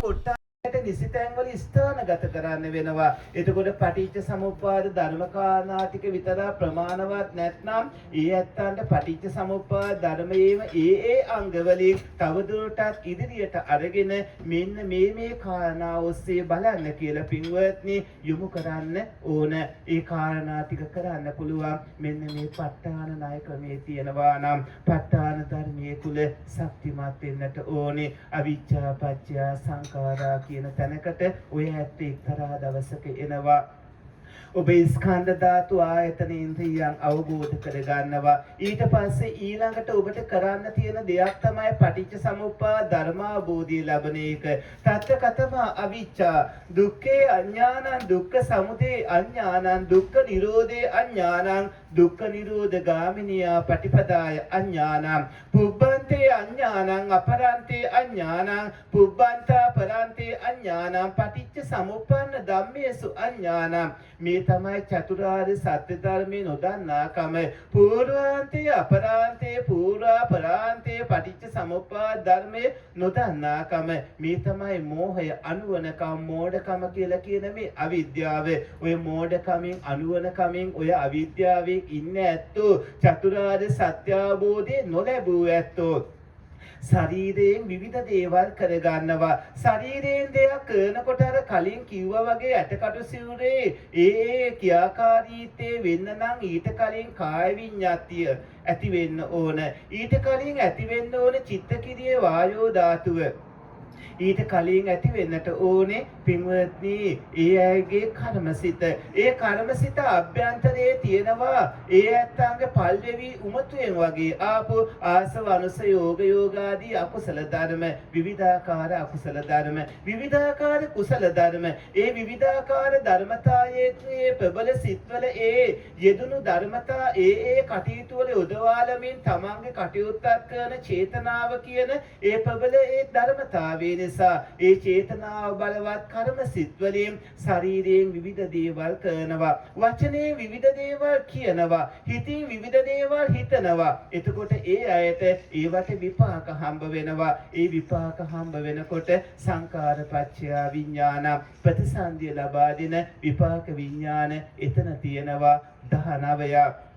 නිසිතැන් වල ස්ථානගත කරන්න වෙනවා. එතකොට පටිච්ච සමුප්පාද ධර්ම කාරණා ටික විතර ප්‍රමාණවත් නැත්නම් ඒ ඇත්තන්ට පටිච්ච සමුප්පාද ධර්මයේම ඒ අංග වලින් තවදුරටත් ඉදිරියට අරගෙන මෙන්න මේ කාරණා ඔස්සේ බලන්න කියලා පින්වත්නි යොමු කරන්න ඕන. ඒ කාරණා ටික කරන්න පුළුවන් මෙන්න මේ ප ဋ ාණ ණය ක්‍රමයේ තියෙනවා නම් ප ဋ ාණ ධර්මයේ කුල ශක්තිමත් වෙන්නට ඕනේ. අවිච්ඡා පත්‍ය සංඛාරා කියන තැනකට ඔය ඇත්ත එක්තරා දවසක එනවා. ඔබ ස්කන්ධ ධාතු ආයතන ඉන්ද්‍රියයන් අවබෝධ කරගන්නවා. ඊට පස්සේ ඊළඟට ඔබට කරන්න තියෙන දෙයක් තමයි පටිච්ච සමුප්පාද ධර්මාභෝධය ලැබෙන එක. තත්ත්වකතම අවිච්ඡා දුක්ඛේ අඥානං දුක්ඛ සමුදය අඥානං දුක්ඛ නිරෝධේ අඥානං දුක්ඛ නිරෝධ ගාමිනියා පටිපදාය අඥානං පුබ්බන්තේ අඥානං අපරන්තේ අඥානං පුබ්බන්තා පරන්තේ අඥානං පටිච්ච සමුප්පන්න ධම්මේසු අඥානං මේ තමයි චතුරාර්ය සත්‍ය ධර්මයේ නොදන්නාකම පූර්වාන්තේ අපරාන්තේ පූර්වා පරාන්තේ පටිච්ච සමුප්පාද ධර්මයේ නොදන්නාකම මේ තමයි මෝහය අනුවනකම් මෝඩකම කියලා කියන මේ අවිද්‍යාව. ඔය මෝඩකමින් අනුවනකමින් ඔය අවිද්‍යාවේ ඉන්න ඇත්තෝ චතුරාර්ය සත්‍ය අවබෝධය නොලැබූ ඇත්තෝ ශරීරයෙන් විවිධ දේවල් කරගන්නවා. ශරීරයෙන් දෙයක් කරනකොට අර කලින් කිව්වා වගේ ඇටකටු සිවුරේ ඒ ක්‍රියාකාරීත්වයේ වෙන්න නම් ඊට කලින් කාය විඤ්ඤාතිය ඇති වෙන්න ඕන. ඊට කලින් ඇති වෙන්න ඕන චිත්තකිරියේ වායෝ ධාතුව. ඊට කලින් ඇති වෙන්නට ඕනේ පින්වත්නි ඒ අයගේ කර්මසිත. ඒ කර්මසිත අභ්‍යන්තරයේ තියෙනවා ඒ ඇත්තන්ගේ පල්වෙවි උමතුයෙන් වගේ ආපු ආසව අනුස යෝග යෝගාදී අකුසල ධර්ම විවිධාකාර අකුසල ධර්ම විවිධාකාර කුසල ධර්ම ඒ විවිධාකාර ධර්මතාවයේ ප්‍රබල සිත්වල ඒ යෙදුණු ධර්මතා ඒ කටයුතු වල යොදවාලමින් තමන්ගේ කටයුත්තක් කරන චේතනාව කියන ඒ ප්‍රබල ඒ ධර්මතාවයේ නිසා ඒ චේතනාව බලවත් කර්ම සිත් වලින් ශරීරයෙන් විවිධ දේවල් කරනවා වචනේ විවිධ දේවල් කියනවා හිතින් විවිධ දේවල් හිතනවා. එතකොට ඒ අයට ඒවට විපාක හම්බ වෙනවා. ඒ විපාක හම්බ වෙනකොට සංකාරපච්චය විඥාන ප්‍රතිසන්දිය ලබා දෙන විපාක විඥාන එතන තියෙනවා 19ක්.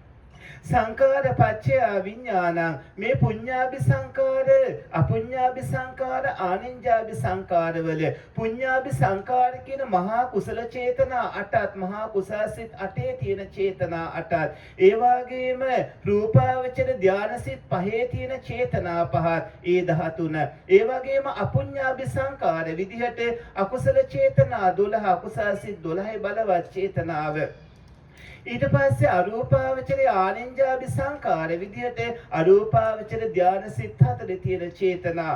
සංකාර පච්චය විඥානං මේ පුඤ්ඤාභි සංකාර අපුඤ්ඤාභි සංකාර ආනිඤ්ඤාභි සංකාර වල පුඤ්ඤාභි සංකාර කියන මහා කුසල චේතනා 8ත් මහා කුසාසිත 8 තියෙන චේතනා 8ත් ඒ වගේම රූපාවචර ධානසිත 5 තියෙන චේතනා 5ත් ඒ 13 ඒ වගේම අපුඤ්ඤාභි සංකාර විදිහට අකුසල චේතනා 12 අකුසාසිත 12 බලවත් චේතනාව ඊට පස්සේ අරූපාවචරයේ ආනිඤ්ඤාභි සංකාර විදිහට අරූපාවචර ධාන සිත් 4 තියෙන චේතනා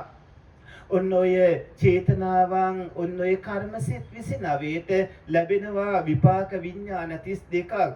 ඔන්න ඔය චේතනාවන් ඔන්න ඔය කර්ම සිත් 29ට ලැබෙනවා විපාක විඥාන 32ක්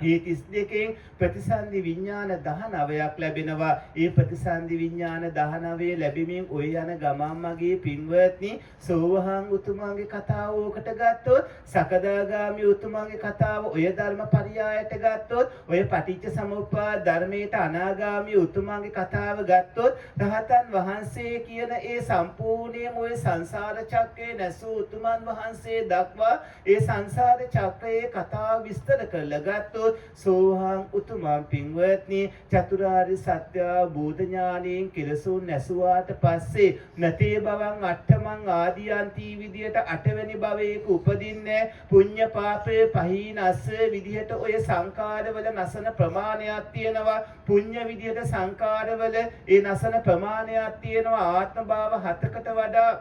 ඒ 32කින් ප්‍රතිසන්දි විඥාන 19ක් ලැබෙනවා. ඒ ප්‍රතිසන්දි විඥාන 19 ලැබීමෙන් ඔය යන ගමන් මගේ පින්වත්නි සෝවහන් උතුමන්ගේ කතාව ඕකට ගත්තොත් සකදාගාමි උතුමන්ගේ කතාව ඔය ධර්ම පරියායට ගත්තොත් ඔය පටිච්ච සමුප්පාද ධර්මයට අනාගාමි උතුමන්ගේ කතාව ගත්තොත් රහතන් වහන්සේ කියන ඒ සම්පූර්ණයෙන්ම ඔය සංසාර චක්‍රේ නැසූ උතුමන් වහන්සේ දක්වා ඒ සංසාර චක්‍රයේ කතාව විස්තර කරලා ගත්තොත් සෝහං උතුමන් පින්වත්නි චතුරාර්ය සත්‍ය බෝධ ඥාණයෙන් කෙලසුන් නැසුවාට පස්සේ නතේ බවං අට්ඨමං ආදියන්ති විදියට අටවෙනි භවයක උපදින්නේ පුඤ්ඤ පාපේ පහිනස්ස විදියට ඔය සංකාරවල නසන ප්‍රමාණයක් තියෙනවා පුඤ්ඤ විදියට සංකාරවල ඒ නසන ප්‍රමාණයක් තියෙනවා ආත්ම භාව 7කට වඩා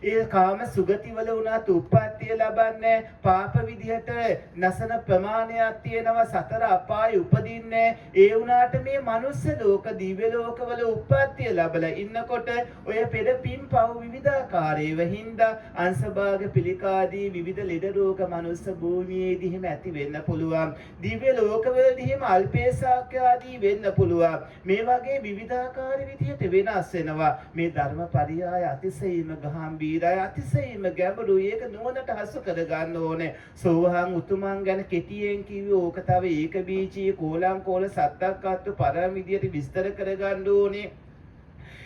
ඒ කාම සුගතිවල උනත් උප්පත්තිය ලබන්නේ පාප විදිහට නසන ප්‍රමාණයක් තියෙනවා සතර අපාය උපදින්නේ ඒ උනාට මේ මනුස්ස ලෝක දිව්‍ය ලෝකවල උප්පත්තිය ලැබලා ඉන්නකොට ඔය පෙර පින්පව් විවිධාකාරයව හින්දා අංශභාග පිළිකාදී විවිධ ලෙඩ රෝග මනුස්ස භූමියේදී හිම ඇති වෙන්න පුළුවන් දිව්‍ය ලෝකවලදී හිම අල්පේසාක්‍ය ආදී වෙන්න පුළුවන් මේ වගේ විවිධාකාර විදිහට වෙනස් වෙනවා මේ ධර්ම පරියාය අතිශයින්ම ගහම්බී අතිශයින්ම ගැඹුරුයි ඒක නුවණට හසු කර ගන්න ඕනේ සෝහං උතුමන් ගැන කෙටියෙන් කිව්වේ ඕක තව ඒක බීජී කෝලං කෝල සත්තක්කත්තු පරම විදියට විස්තර කර ගන්න ඕනේ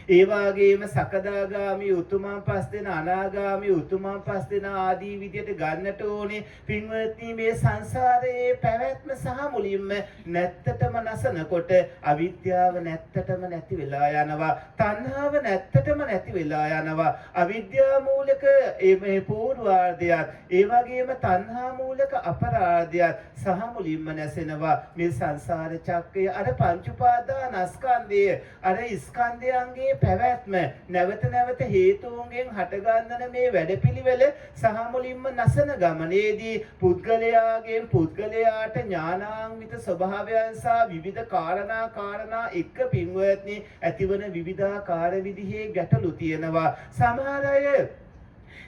ඒ වගේම සකදාගාමි උතුමන් පස් දෙන අනාගාමි උතුමන් පස් දෙන ආදී විදියට ගන්නට ඕනේ පින්වත්නි මේ සංසාරයේ පැවැත්ම සහ මුලින්ම නැත්තටම නැසනකොට අවිද්‍යාව නැත්තටම නැති වෙලා යනවා තණ්හාව නැත්තටම නැති වෙලා යනවා අවිද්‍යාව මූලික මේ පූර්වාර්ධයත් ඒ වගේම තණ්හා මූලික අපරාර්ධයත් සහ මුලින්ම නැසෙනවා මේ සංසාර චක්‍රය අර පංච උපාදානස්කන්ධය අර ස්කන්ධයන්ගේ පැවැත්ම නැවත නැවත හේතුන්ගෙන් හටගන්නන මේ වැඩපිළිවෙල සහ මුලින්ම නසන ගමනේදී පුද්ගලයාගෙන් පුද්ගලයාට ඥානාන්විත ස්වභාවයන් සහ විවිධ කාරණා එක්ක පින්වත්නි ඇතිවන විවිධාකාර විදිහේ ගැටලු තියෙනවා සමහර අය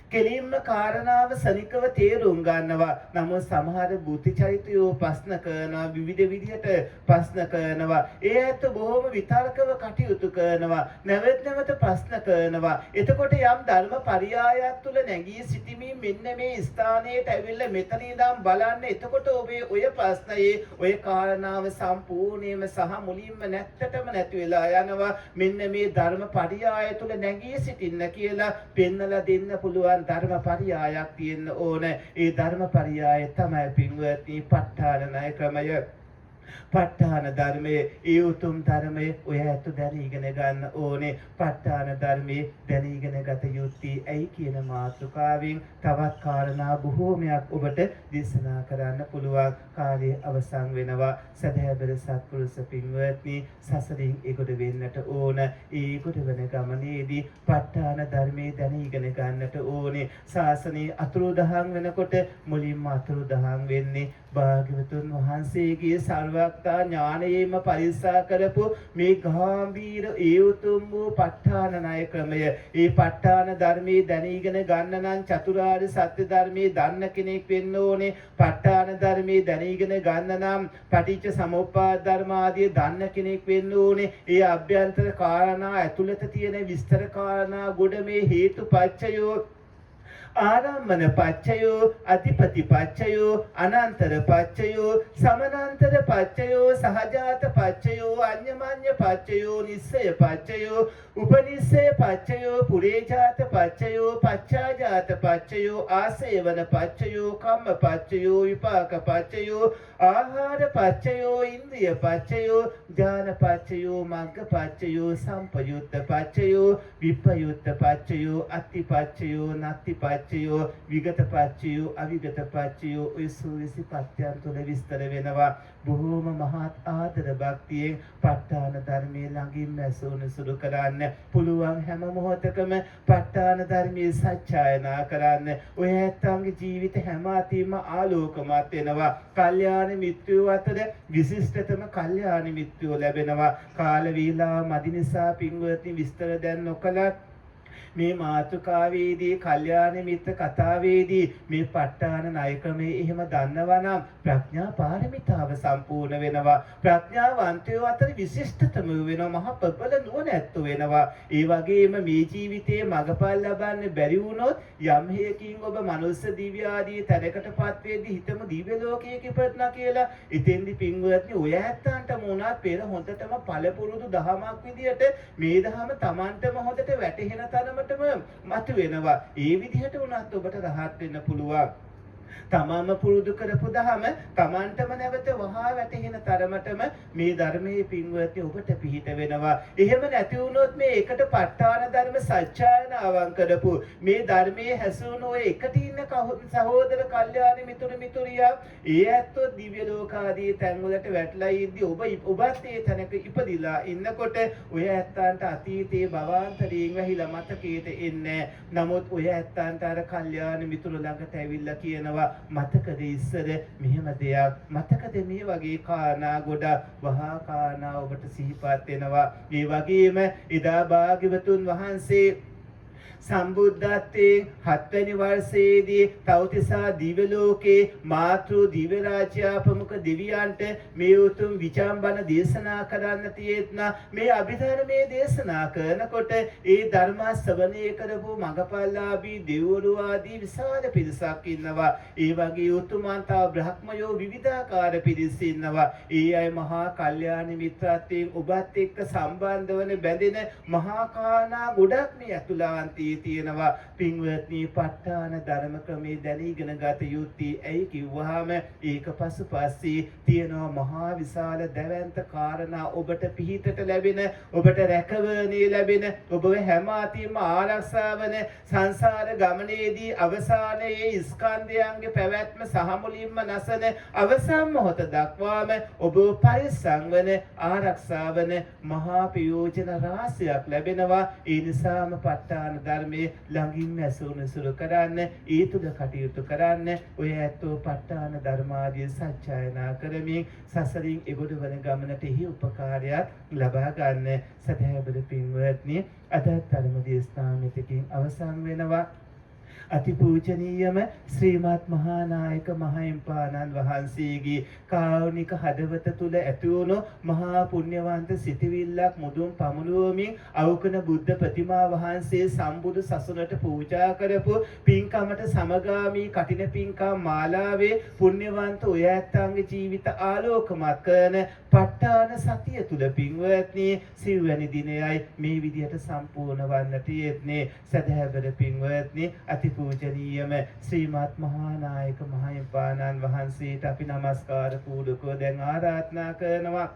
කෙලින්ම කාරණාව සනිකව තේරුම් ගන්නවා නමුත් සමහර බුද්ධ චෛත්‍යෝ ප්‍රශ්න කරනවා විවිධ විදිහට ප්‍රශ්න කරනවා ඒ ඇත්ත බොහොම විතර්කව කටයුතු කරනවා නැවත ප්‍රශ්න කරනවා එතකොට යම් ධර්ම පරියායක් තුල නැගී සිටීමේ මෙන්න මේ ස්ථානයට ඇවිල්ලා මෙතන ඉඳන් බලන්න එතකොට ඔබේ ඔය ප්‍රශ්නයේ ඔය කාරණාව සම්පූර්ණයෙන්ම සහ මුලින්ම නැත්තටම නැති වෙලා යනවා මෙන්න මේ ධර්ම පරියාය තුල නැගී සිටින්න කියලා පෙන්නලා දෙන්න පුළුවන් ධර්ම පරියායක් තියෙන්න ඕන ඒ ධර්ම පරියාය තමයි පින්වත්නි ප ဋ ාණ ණය ක්‍රමය ප ဋ ාණ ධර්මයේ ඒ උතුම් ධර්මයේ ඔය ඇතු දැන ඉගෙන ගන්න ඕනේ ප ဋ ාණ ධර්මයේ දැන ඉගෙන ගත යුත්තේ ඇයි කියන මාතෘකාවෙන් තවත් කාරණා බොහෝමයක් ඔබට දේශනා කරන්න පුළුවන් කාලය අවසන් වෙනවා සදහැබර සත්පුරුෂ පින්වත්නි සසරින් ඒකට වෙන්නට ඕන ඒකට වෙන ගමනේදී ප ဋ ාණ ධර්මයේ දැන ඉගෙන ගන්නට ඕනේ ශාසනයේ අතුරුදහන් වෙනකොට මුලින්ම අතුරුදහන් වෙන්නේ භාග්‍යවතුන් වහන්සේගේ සර්වඥතා ඥානයෙන්ම පරිස්සා කරපු මේ ගාම්භීර ඒ උතුම් වූ ප ဋ ාණ ණය ක්‍රමය ඒ ප ဋ ාණ ධර්මයේ දැන ඉගෙන ගන්න නම් චතුරාර්ය සත්‍ය ධර්මයේ දන්න කෙනෙක් වෙන්න ඕනේ ප ဋ ාණ ධර්මයේ දැන ඉගෙන ගන්න නම් පටිච්ච සමුප්පාද ධර්ම ආදී දන්න කෙනෙක් වෙන්න ඕනේ ඒ අභ්‍යන්තර කාරණා ඇතුළත තියෙන විස්තර කාරණා ගොඩ මේ හේතුපච්චයෝ ආරම්මන පච්චයෝ අධිපති පච්චයෝ අනන්තර පච්චයෝ සමනන්තර පච්චයෝ සහජාත පච්චයෝ අඤ්ඤමඤ්ඤ පච්චයෝ නිස්සය පච්චයෝ උපනිස්සය පච්චයෝ පුරේජාත පච්චයෝ පච්චාජාත පච්චයෝ ආසේවන පච්චයෝ කම්ම පච්චයෝ විපාක පච්චයෝ ආහාර පච්චයෝ ඉන්ද්‍රිය පච්චයෝ ඥාන පච්චයෝ මග්ග පච්චයෝ සම්පයුත්ත පච්චයෝ විපයුත්ත පච්චයෝ අත්ති පච්චයෝ නත්ති පච්චයෝ විගත පච්චයෝ අවිගත පච්චයෝ ඔය සූවිසි පත්‍යයන් තුළ විස්තර වෙනවා. බොහෝම මහත් ආදර භක්තියෙන් ප ဋ ාණ ධර්මයේ ළඟින් ඇසුණු සුදු කරන්න පුළුවන් හැම මොහොතකම ප ဋ ාණ ධර්මයේ සත්‍යයනා කරන්න. ඔය ඇත්තන්ගේ ජීවිත හැම අතින්ම ආලෝකමත් වෙනවා. කල්යාණ මිත්‍රයෝ අතර විශිෂ්ටතම කල්යාණ මිත්‍රයෝ ලැබෙනවා. කාල වේලා මදි නිසා පින්වත්නි විස්තර දැන් නොකලත් මේ මාතෘකාවේදී කල්යාණ මිත්‍ර කතාවේදී මේ ප ဋ ාණ ණය ක්‍රමයේ එහෙම දන්නවා නම් ප්‍රඥා පාරමිතාව සම්පූර්ණ වෙනවා. ප්‍රඥාවන්තයෝ අතර විශිෂ්ටතම වෙනවා. මහ ප්‍රබල නුවණැත්තෝ වෙනවා. ඒ වගේම මේ ජීවිතයේ මඟපල් ලබන්න බැරි වුණොත් යම් හේකින් ඔබ මනුස්ස දිව්‍ය ආදී තැනකටපත් වෙද්දී හිතමු දිව්‍ය ලෝකයක ඉපදනා කියලා. ඉතින්දි පින්වත්නි ඔය ඇත්තන්ට මොනවත් පෙර හොඳටම පළපුරුදු දහමක් විදියට මේ දහම Tamanටම හොඳට වැටහෙන තරමටම මතුවෙනවා. ඒ විදිහට වුණත් ඔබට රහත් වෙන්න පුළුවන්. තමම පුරුදු කරපු දහම Tamanටම නැවත වහා වැටෙන තරමටම මේ ධර්මයේ පින්වත්නි ඔබට පිහිට වෙනවා. එහෙම නැති වුණොත් මේ එකට ප ဋ ාණ ධර්ම සත්‍යයනාවන් කරපු මේ ධර්මයේ හැසුණු ඔය එකට ඉන්න සහෝදර කල්යාණ මිතුරු මිතුරියා ඒ ඇත්තෝ දිව්‍ය ලෝකාදී තැන්වලට වැටලා ඉද්දී ඔබත් ඒ තැනක ඉපදිලා ඉන්නකොට ඔය ඇත්තන්ට අතීතයේ භවාන්තරයෙන් වැහිලා මතකයට එන්නේ. නමුත් ඔය ඇත්තන්ට අර කල්යාණ මිතුරු ළඟට ඇවිල්ලා කියනවා මතකද ඉස්සර මෙහෙම දෙයක් මතකද මේ වගේ කාරණා ගොඩක් වහා කාරණා ඔබට සිහිපත් වෙනවා. ඒ වගේම එදා භාග්‍යවතුන් වහන්සේ සම්බුද්ධත්වයෙන් 7 වෙනි වර්ෂයේදී තවතිසා දිව්‍ය ලෝකේ මාතෘ දිව්‍ය රාජ්‍ය ප්‍රමුඛ දෙවියන්ට මේ උතුම් විචාම්බන දේශනා කරන්න තියෙන මේ අභිධර්මයේ දේශනා කරනකොට ඒ ධර්ම ශ්‍රවණය කරපු මඟපල්ලාභී දෙවිවරු ආදී විශාල පිරිසක් ඉන්නවා. ඒ වගේ උතුමන් තව බ්‍රහ්මයෝ විවිධාකාර පිරිස් ඉන්නවා. ඒ අය මහා කල්යාණ මිත්‍රත්වයෙන් ඔබත් එක්ක සම්බන්ධ වන බැඳෙන මහා කාරණා ගොඩක් මේ අතුලාන්තී තියෙනවා. පින්වත්නි ප ဋ ාණ ධර්ම ක්‍රමේ දැනීගෙන ගත යුත්තේ ඇයි කිව්වහම ඒක පසුපස්සේ තියෙනවා මහා විශාල දැවැන්ත කාරණා ඔබට පිහිටට ලැබෙන ඔබට රැකවරණේ ලැබෙන ඔබ හැම අතින්ම ආරක්ෂා වන සංසාර ගමනේදී අවසානයේ ස්කන්ධයන්ගේ පැවැත්ම සහ මුලින්ම නැසන අවසන් මොහොත දක්වාම ඔබ පරිස්සම් වන ආරක්ෂා වන මහා ප්‍රයෝජන රාශියක් ලැබෙනවා. ඒ නිසාම ප ဋ ාණ ධර්මයේ ළඟින්ම ඇසුණු සුරු කරන්න ඒ තුල කටයුතු කරන්න ඔය ඇත්තෝ ප ဋ ාණ ධර්මාදී සත්‍යයනා කරමින් සසරින් එගොඩ වන ගමනට එහි උපකාරයක් ලබා ගන්න. සදහැබර පින්වත්නි අද ධර්ම දේශනාව මෙතකින් අවසන් වෙනවා. අතිපූජනීයම ශ්‍රීමත් මහානායක මහින්පාණන් වහන්සේගේ කාරුණික හදවත තුල ඇති වුණු මහා පුණ්‍යවන්ත සිටිවිල්ලක් මුදුන් පමුණුවමින් අවුකන බුද්ධ ප්‍රතිමා වහන්සේ සම්බුදු සසුනට පූජා කරපු පින්කමට සමගාමී කටින පින්කම් මාලාවේ පුණ්‍යවන්ත ඔය ඇත්තන්ගේ ජීවිත ආලෝකමත් කරන ප ဋ ාණ සතිය තුල පින්වත්නි සිව්වැනි දිනයයි මේ විදිහට සම්පූර්ණ වන්නට යෙන්නේ. සදහැබර පින්වත්නි අතිපූජනීයම ශ්‍රීමත් මහානායක මහින්පාණන් වහන්සේට අපි නමස්කාර පූර්වකව දැන් ආරාධනා කරනවා.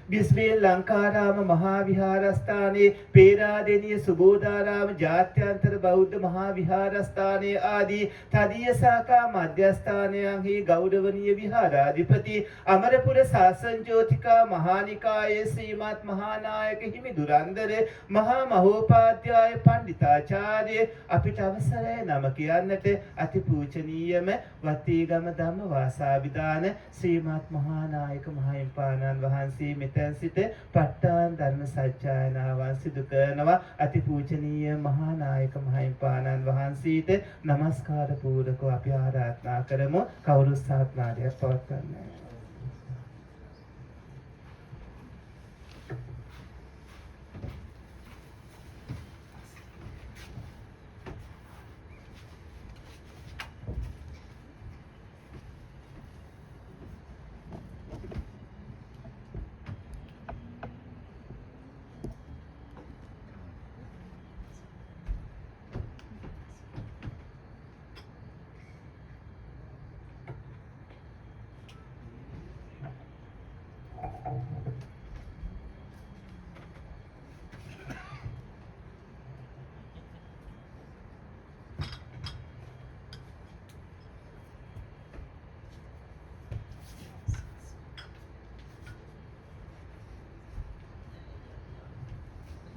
බිස්මිල් ලංකාරාම මහා විහාරස්ථානයේ පේරාදෙණිය සුබෝධාරාම ජාත්‍යන්තර බෞද්ධ මහා විහාරස්ථානයේ ආදී තදීය ශාඛා මධ්‍යස්ථානයන්හි ගෞරවනීය විහාරාධිපති අමරපුර ශාසන ජෝතිකා මහානිකායේ ශ්‍රීමත් මහානායක හිමි දුරන්දර මහා මහෝපාද්‍යය පණ්ඩිතාචාර්ය අපිට අවසරයි නම කියන්නට අතිපූජනීයම වත්තේගම ධම්මවාසාවිදාන ශ්‍රීමත් මහානායක මහින්පාණන් වහන්සේ මෙතන සිට ප ဋ ාණ ධර්ම සත්‍යයනාවන් සිදු කරනවා. අතිපූජනීය මහානායක මහින්පාණන් වහන්සේට নমස්කාර පූර්වකව අපි ආරාධනා කරමු. කවුරුත් සාත්නාදයක් පවත්වන්න.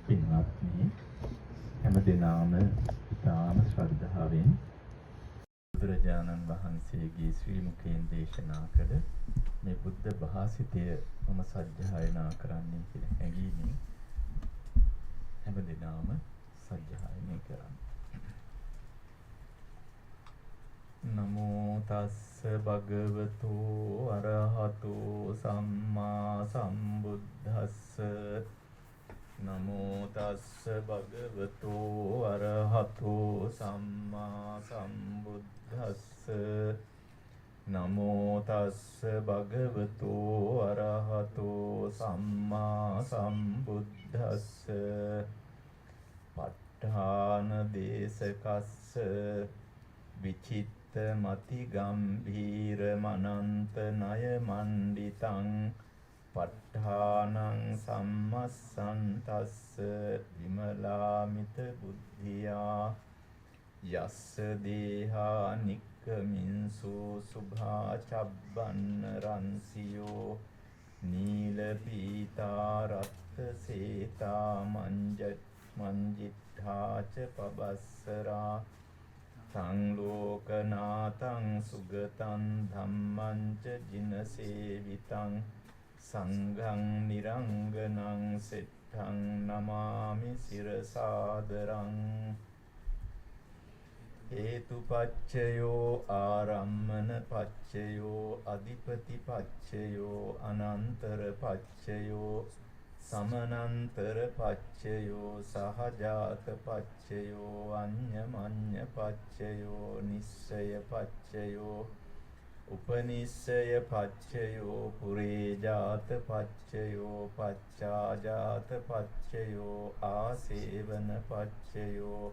පින්වත්නි හැම දිනම ඉතාම ශ්‍රද්ධාවෙන් බුදුරජාණන් වහන්සේගේ ශ්‍රී මුඛයෙන් දේශනා කළ මේ බුද්ධ භාසිතය මම සජ්ජායනා කරන්නේ කියලා හැඟීමෙන් හැම දිනම සජ්ජායනය කරන්නේ. නමෝ තස්ස භගවතෝ අරහතෝ සම්මා සම්බුද්දස්ස නමෝ තස්ස භගවතෝ අරහතෝ සම්මා සම්බුද්දස්ස නමෝ තස්ස භගවතෝ අරහතෝ සම්මා සම්බුද්දස්ස ප ဋ ාණ දේශකස්ස විචිත්ත මති ගම්භීර මනන්ත ණය මණ්ඩිතං ප ဋ ාණං සම්මස්සන්තස්ස විමලාමිත බුද්ධියා යස්ස දේහා නික්කමින්සු සුභා චබ්බන්න රන්සියෝ නීල පීතා රත්ත සේතා මංජිත්ථාච පබස්සරා සංලෝකනාතං සුගතං ධම්මං ච ජිනසේවිතං සංඝං නිරංගනං සෙට්ඨං නමාමි සිරසාදරං හේතුපච්චයෝ ආරම්මන පච්චයෝ අධිපති පච්චයෝ අනන්තර පච්චයෝ සමනන්තර පච්චයෝ සහජාත පච්චයෝ අඤ්ඤමඤ්ඤ පච්චයෝ නිස්සය පච්චයෝ උපනිස්සය පච්චයෝ පුරේජාත පච්චයෝ පච්චාජාත පච්චයෝ ආසේවන පච්චයෝ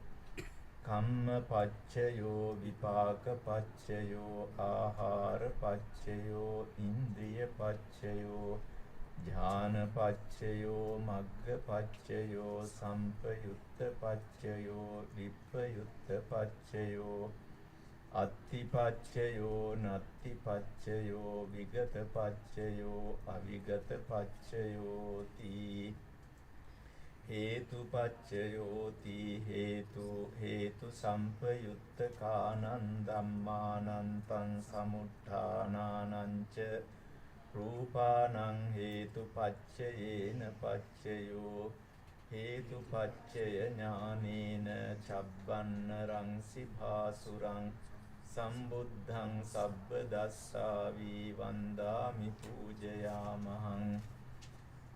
කම්ම පච්චයෝ විපාක පච්චයෝ ආහාර පච්චයෝ ඉන්ද්‍රිය පච්චයෝ ඥාන පච්චයෝ මග්ග පච්චයෝ සම්පයුත්ත පච්චයෝ විප්පයුත්ත පච්චයෝ අත්ති පච්චයෝ නත්ති පච්චයෝ විගත පච්චයෝ අවිගත පච්චයෝ තී හේතුපච්චයෝති හේතු සම්පයුත්ත කානං ධම්මානන්තං සමුත්ථානානං ච රූපානං හේතුපච්චයේන පච්චයෝ හේතුපච්චය ඥානේන චබ්බන්න රංසි භාසුරං සම්බුද්ධං සබ්බ දස්සාවි වන්දාමි පූජයාමහං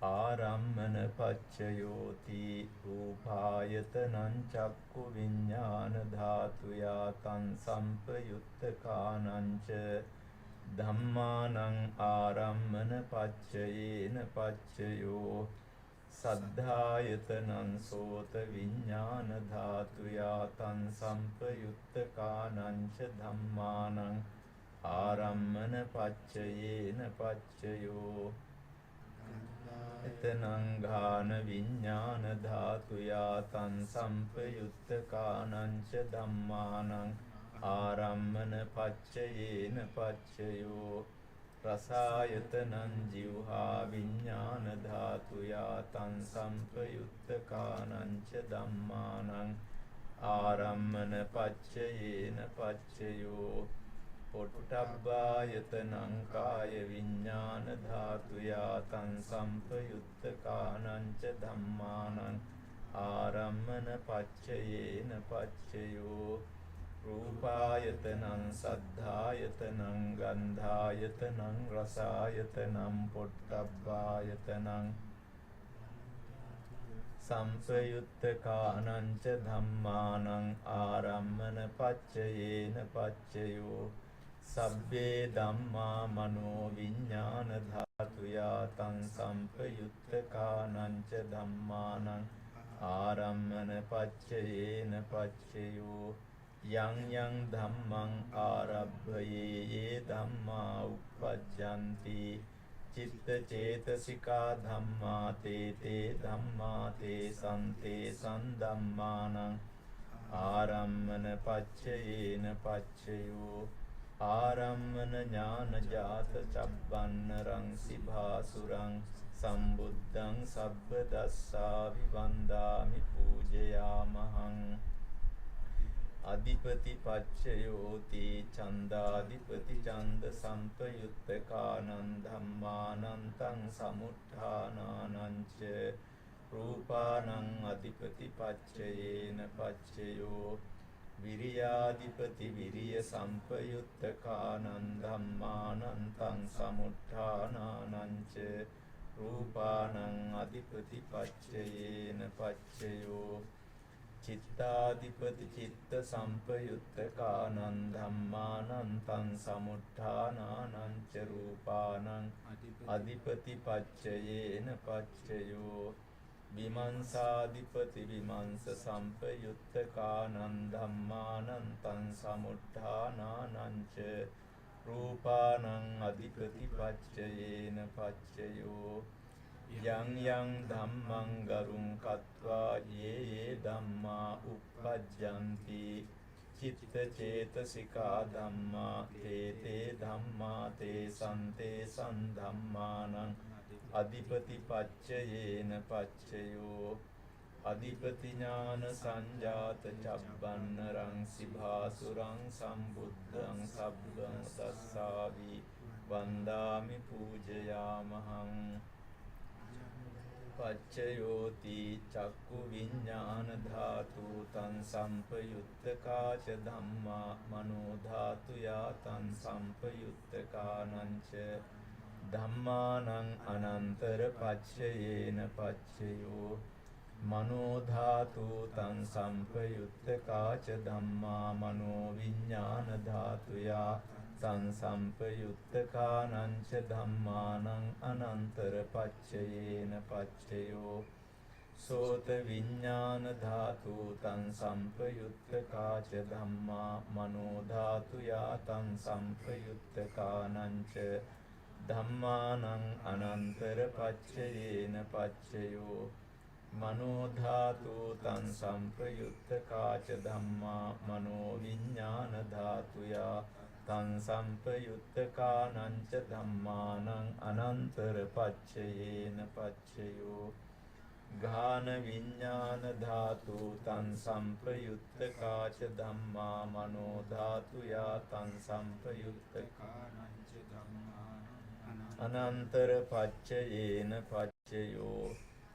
ආරම්මන පච්චයෝති රූපායතනං චක්කු විඤ්ඤාණ ධාතුයා තං සම්පයුත්ත කානං ච ධම්මානං ආරම්මන පච්චයේන පච්චයෝ සද්ධායතනං සෝත විඤ්ඤාණ ධාතුයා තං සම්පයුත්ත කානං ච ධම්මානං ආරම්මන පච්චයේන පච්චයෝ එතනං ඝාන විඤ්ඤාණ ධාතුයා තං සම්පයුත්ත කානං ච ධම්මානං ආරම්මන පච්චයේන පච්චයෝ රසායතනං ජීවහා විඤ්ඤාණ ධාතුයා තං සම්පයුත්ත කානං ච ධම්මානං ආරම්මන පච්චයේන පච්චයෝ පොට්ටබ්බායතනං කාය විඤ්ඤාණ ධාතුයා තං සම්පයුත්ත කානං ච ධම්මානං ආරම්මන පච්චයේන පච්චයෝ රූපායතනං සද්ධායතනං ගන්ධායතනං රසායතනං පොට්ටබ්බායතනං සම්පයුත්ත කානං ච ධම්මානං ආරම්මන පච්චයේන පච්චයෝ සබ්බේ ධම්මා මනෝ විඤ්ඤාණ ධාතුයා තං සම්පයුත්ත කානං ච ධම්මානං ආරම්මන පච්චයේන පච්චයෝ යං යං ධම්මං ආරබ්බයේ යේ ධම්මා උප්පජ්ජන්ති චිත්ත චේතසිකා ධම්මා තේ ධම්මා තේ සන්තේ සන්ධම්මානං ආරම්මන පච්චයේන පච්චයෝ ආරම්මන ඥානජාත චබ්බන්නරං සිභාසුරං සම්බුද්ධං සබ්බ දස්සාවි වන්දාමි පූජයාමහං අධිපති පච්චයෝති චන්දාධිපති ඡන්ද සම්පයුත්තකානං ධම්මානන්තං සමුත්ථානානං ච රූපානං අධිපති පච්චයේන පච්චයෝ විරියාධිපති විරිය සම්පයුත්තකානං ධම්මානන්තං සමුත්ථානානං ච රූපානං අධිපති පච්චයේන පච්චයෝ චිත්තාධිපති චිත්ත සම්පයුත්තකානං ධම්මානන්තං සමුත්ථානානං ච රූපානං අධිපති පච්චයේන පච්චයෝ විමංසාධිපති විමංස සම්පයුත්තකානං ධම්මානන්තං සමුත්ථානානං ච රූපානං අධිපති පච්චයේන පච්චයෝ යං යං ධම්මං ගරුං කତ୍වා යේ ධම්මා uppajjanti චිත්ත චේතසිකා ධම්මා තේ ධම්මා තේ සන්තේ සන්ධම්මානං අධිපති පච්චයේන පච්චයෝ අධිපති ඥාන සංජාත චබ්බන්නරං සිභාසුරං සම්බුද්ධං සබ්බං සස්සාවි වන්දාමි පූජයාමහං පච්චයෝති චක්කු විඤ්ඤාණ ධාතු තං සම්පයුත්තකාච ධම්මා මනෝ ධාතුයා තං සම්පයුත්තකානං ච ධම්මානං අනන්තර පච්චයේන පච්චයෝ මනෝ ධාතු තං සම්පයුත්තකාච ධම්මා මනෝ විඤ්ඤාණ ධාතුයා තං සම්පයුත්තකානං ච ධම්මානං අනන්තර පච්චයේන පච්චයෝ සෝත විඤ්ඤාණ ධාතු තං සම්පයුත්තකාච ධම්මා මනෝ ධාතුයා තං සම්පයුත්තකානං ච ධම්මානං අනන්තර පච්චයේන පච්චයෝ මනෝ ධාතු තං සම්පයුත්තකාච ධම්මා මනෝ විඤ්ඤාණ ධාතුයා තං සම්පයුත්තකානං ච ධම්මානං අනන්තර පච්චයේන පච්චයෝ ගාන විඤ්ඤාණ ධාතු තං සම්පයුත්තකාච ධම්මා මනෝ ධාතුයා තං සම්පයුත්තකානං ච ධම්මානං අනන්තර පච්චයේන පච්චයෝ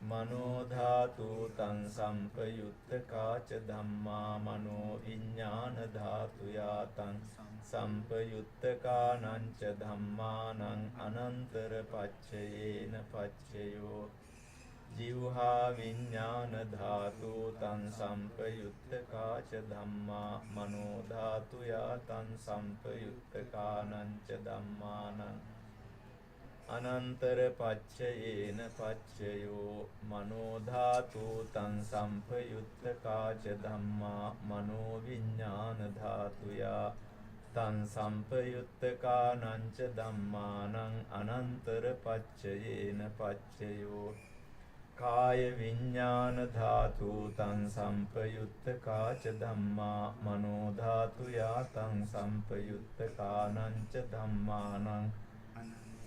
මනෝ ධාතු තං සම්පයුත්තකාච ධම්මා මනෝ විඤ්ඤාණ ධාතුයා තං සම්පයුත්තකානං ච ධම්මානං අනන්තර පච්චයේන පච්චයෝ ජීවහා විඤ්ඤාණ ධාතු තං සම්පයුත්තකාච ධම්මා මනෝ ධාතුයා තං සම්පයුත්තකානං ච ධම්මානං අනන්තර පච්චයේන පච්චයෝ මනෝ ධාතු තං සම්පයුත්තකාච ධම්මා මනෝ විඤ්ඤාණ ධාතුයා තං සම්පයුත්තකානං ච ධම්මානං අනන්තර පච්චයේන පච්චයෝ කාය විඤ්ඤාණ ධාතු තං සම්පයුත්තකාච ධම්මා මනෝ ධාතුයා තං සම්පයුත්තකානං ච ධම්මානං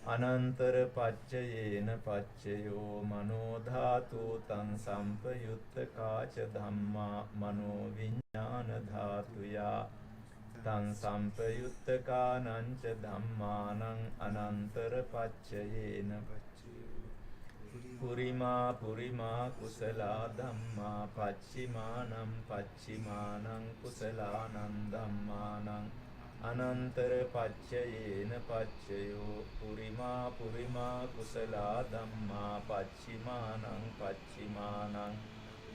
අනන්තර පච්චයේන පච්චයෝ මනෝ ධාතු තං සම්පයුත්තකාච ධම්මා මනෝ විඤ්ඤාණ ධාතුයා තං සම්පයුත්තකානං ච ධම්මානං අනන්තර පච්චයේන පුරිමා පුරිමා කුසලා ධම්මා පච්චිමානං පච්චිමානං කුසලානං ධම්මානං අනන්තර පච්චයේන පච්චයෝ පුරිමා පුරිමා කුසලා ධම්මා පච්චිමානං පච්චිමානං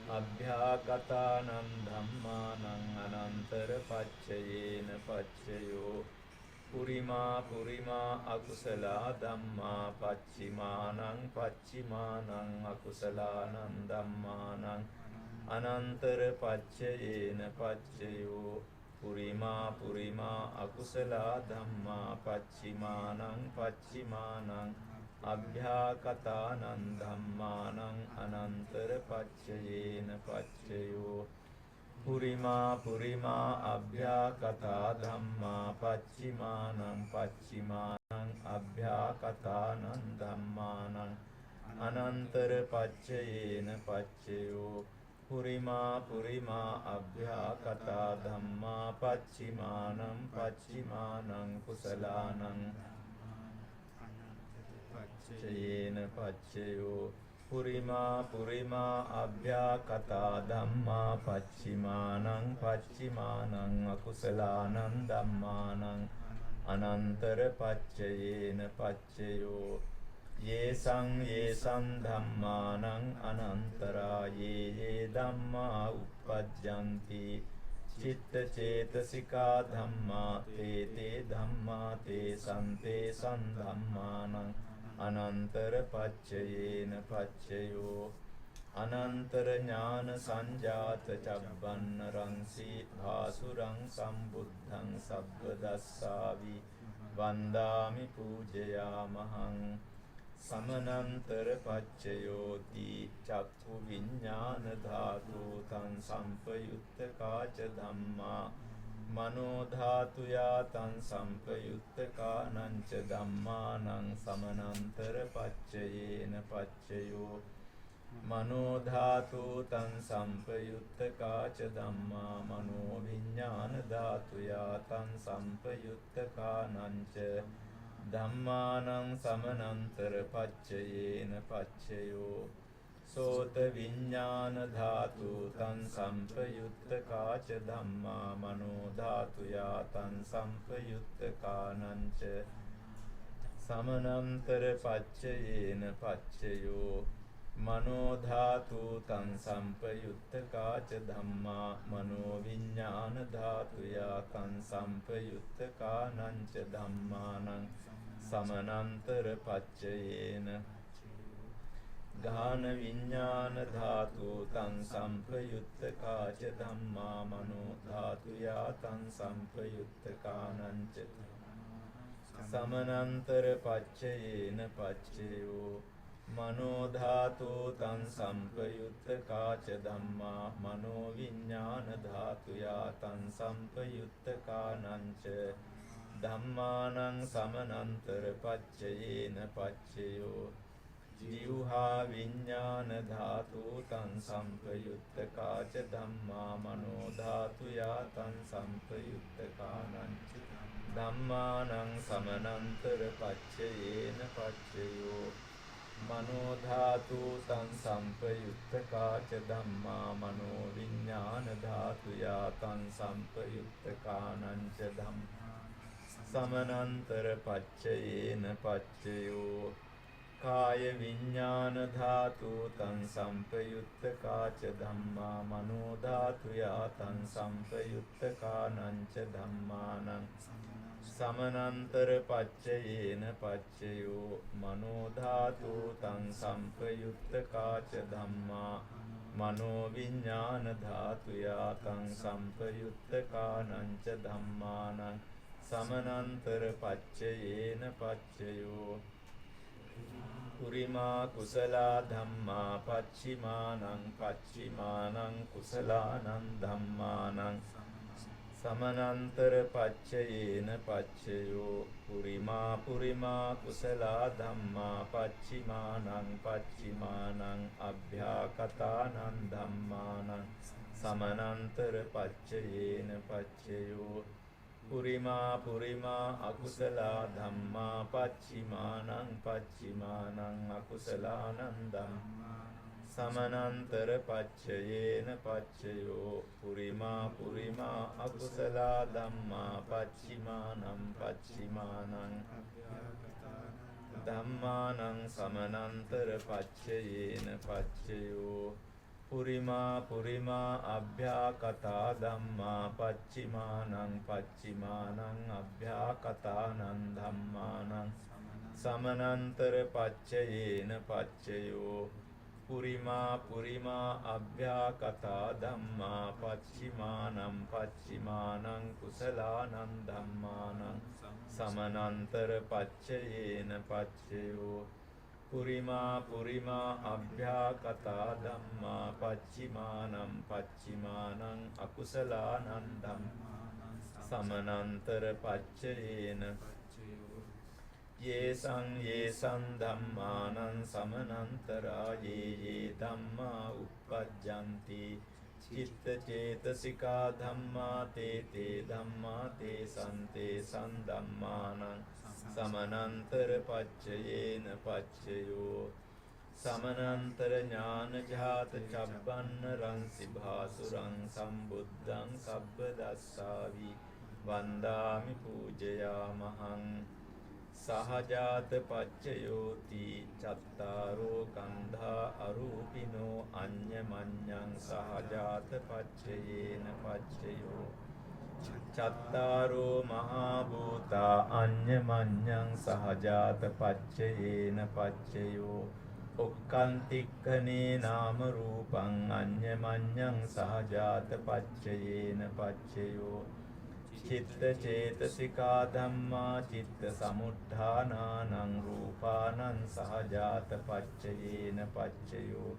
අභ්‍යාගතානං ධම්මානං අනන්තර පච්චයේන පච්චයෝ පුරිමා පුරිමා අකුසලා ධම්මා පච්චිමානං පච්චිමානං අකුසලානං ධම්මානං අනන්තර පච්චයේන පච්චයෝ පුරිමා පුරිමා අකුසලා ධම්මා පච්චිමානං පච්චිමානං අභ්‍යාකතානං ධම්මානං අනන්තර පච්චයේන පච්චයෝ පුරිමා පුරිමා අභ්‍යාකතා ධම්මා පච්චිමානං පච්චිමානං අභ්‍යාකතානං ධම්මානං අනන්තර පච්චයේන පච්චයෝ පුරිමා පුරිමා අභ්‍යාකතා ධම්මා පච්චිමානං පච්චිමානං කුසලානං පච්චයේන පච්චයෝ පුරිමා පුරිමා අභ්‍යාකතා ධම්මා පච්චිමානං පච්චිමානං අකුසලානං ධම්මානං අනන්තර පච්චයේන පච්චයෝ යේසං ධම්මානං අනන්තරා යේ ධම්මා uppajjanti චිත්ත චේතසිකා ධම්මා තේ ධම්මා තේ ධම්මානං අනන්තර පච්චයේන පච්චයෝ අනන්තර ඥාන සංජාත චබ්බන්න රංසී භාසුරං සම්බුද්ධං සබ්බදස්සාවි වන්දාමි පූජයාමහං සමනන්තර පච්චයෝති චක්ඛු විඥාන ධාතු තං සම්පයුත්තකාච ධම්මා මනෝ ධාතුයා තං සම්පයුත්තකානං ච ධම්මානං සමනන්තර පච්චයේන පච්චයෝ මනෝ ධාතු තං සම්පයුත්තකාච ධම්මා මනෝ විඥාන ධාතුයා තං සම්පයුත්තකානං ච ධම්මානං සමනන්තර පච්චයේන පච්චයෝ සෝත විඥාන ධාතු තං සම්පයුත්තකාච ධම්මා මනෝ ධාතුයා තං සම්පයුත්තකානං ච සමනන්තර පච්චයේන පච්චයෝ මනෝ ධාතු තං සම්පයුත්තකාච ධම්මා මනෝ විඥාන ධාතුයා තං සම්පයුත්තකානං ච ධම්මානං සමනන්තර පච්චයේන ගාන විඥාන ධාතු තං සම්පයුත්තකාච ධම්මා මනෝ ධාතුයා තං සම්පයුත්තකානං ච සමනන්තර පච්චයේන පච්චයෝ මනෝ ධාතු තං සම්පයුත්තකාච ධම්මා මනෝ විඥාන ධාතුයා තං සම්පයුත්තකානං ච ධම්මානං සමනන්තර පච්චයේන පච්චයෝ ජීවහා විඥාන ධාතු තං සම්පයුත්තකාච ධම්මා මනෝ ධාතුයා තං සම්පයුත්තකානං ච ධම්මානං සමනන්තර පච්චයේන පච්චයෝ මනෝ ධාතු තං සම්පයුත්තකාච ධම්මා මනෝ විඥාන ධාතුයා තං සම්පයුත්තකානං ච ධම්මා සමනන්තර පච්චයේන පච්චයෝ කාය විඥාන ධාතු තං සම්පයුත්තකාච ධම්මා මනෝ ධාතුයා තං සම්පයුත්තකානං ච ධම්මානං සමනන්තර පච්චයේන පච්චයෝ මනෝ ධාතු තං සම්පයුත්තකාච ධම්මා මනෝ විඥාන ධාතුයා තං සම්පයුත්තකානං ච ධම්මානං සමනන්තර පච්චයේන පච්චයෝ පුරිමා කුසලා ධම්මා පච්චිමානං පච්චිමානං කුසලානං ධම්මානං සමනන්තර පච්චයේන පච්චයෝ පුරිමා පුරිමා කුසලා ධම්මා පච්චිමානං පච්චිමානං අභ්‍යාකතානං ධම්මානං සමනන්තර පච්චයේන පච්චයෝ පුරිමා පුරිමා අකුසලා ධම්මා පච්චිමානං පච්චිමානං අකුසලානං ධම්මා සමනන්තර පච්චයේන පච්චයෝ පුරිමා පුරිමා අකුසලා ධම්මා පච්චිමානං පච්චිමානං ධම්මානං සමනන්තර පච්චයේන පච්චයෝ පුරිමා පුරිමා අභ්‍යාකතා ධම්මා පච්චිමානං පච්චිමානං අභ්‍යාකතානං ධම්මානං සමනන්තර පච්චයේන පච්චයෝ පුරිමා පුරිමා අභ්‍යාකතා ධම්මා පච්චිමානං පච්චිමානං කුසලානං ධම්මානං සමනන්තර පච්චයේන පච්චයෝ පුරිමා පුරිමා අභ්‍යාකතා ධම්මා පච්චිමානං පච්චිමානං අකුසලානං ධම්මානං සමනන්තර පච්චයේන යේසං ධම්මානං සමනන්තරා යේ ධම්මා uppajjanti චිත්ත චේතසිකා ධම්මා තේ ධම්මා තේසං ධම්මානං සමනන්තර පච්චයේන පච්චයෝ සමනන්තර ඥාන ජාත චබ්බන්න රංසි භාසුරං සම්බුද්ධං සබ්බ දස්සාවි වන්දාමි පූජයාමහං සහජාත පච්චයෝති චත්තාරෝ කන්ධා අරූපිනෝ අඤ්ඤමඤ්ඤං සහජාත පච්චයේන පච්චයෝ චත්තාරෝ මහා භූතා අඤ්ඤමඤ්ඤං සහජාත පච්චයේන පච්චයෝ ඔක්칸තික්ඛනේ නාම රූපං අඤ්ඤමඤ්ඤං සහජාත පච්චයේන පච්චයෝ චිත්ත චේතසිකා ධම්මා චිත්ත සමුත්ථානානං රූපානං සහජාත පච්චයේන පච්චයෝ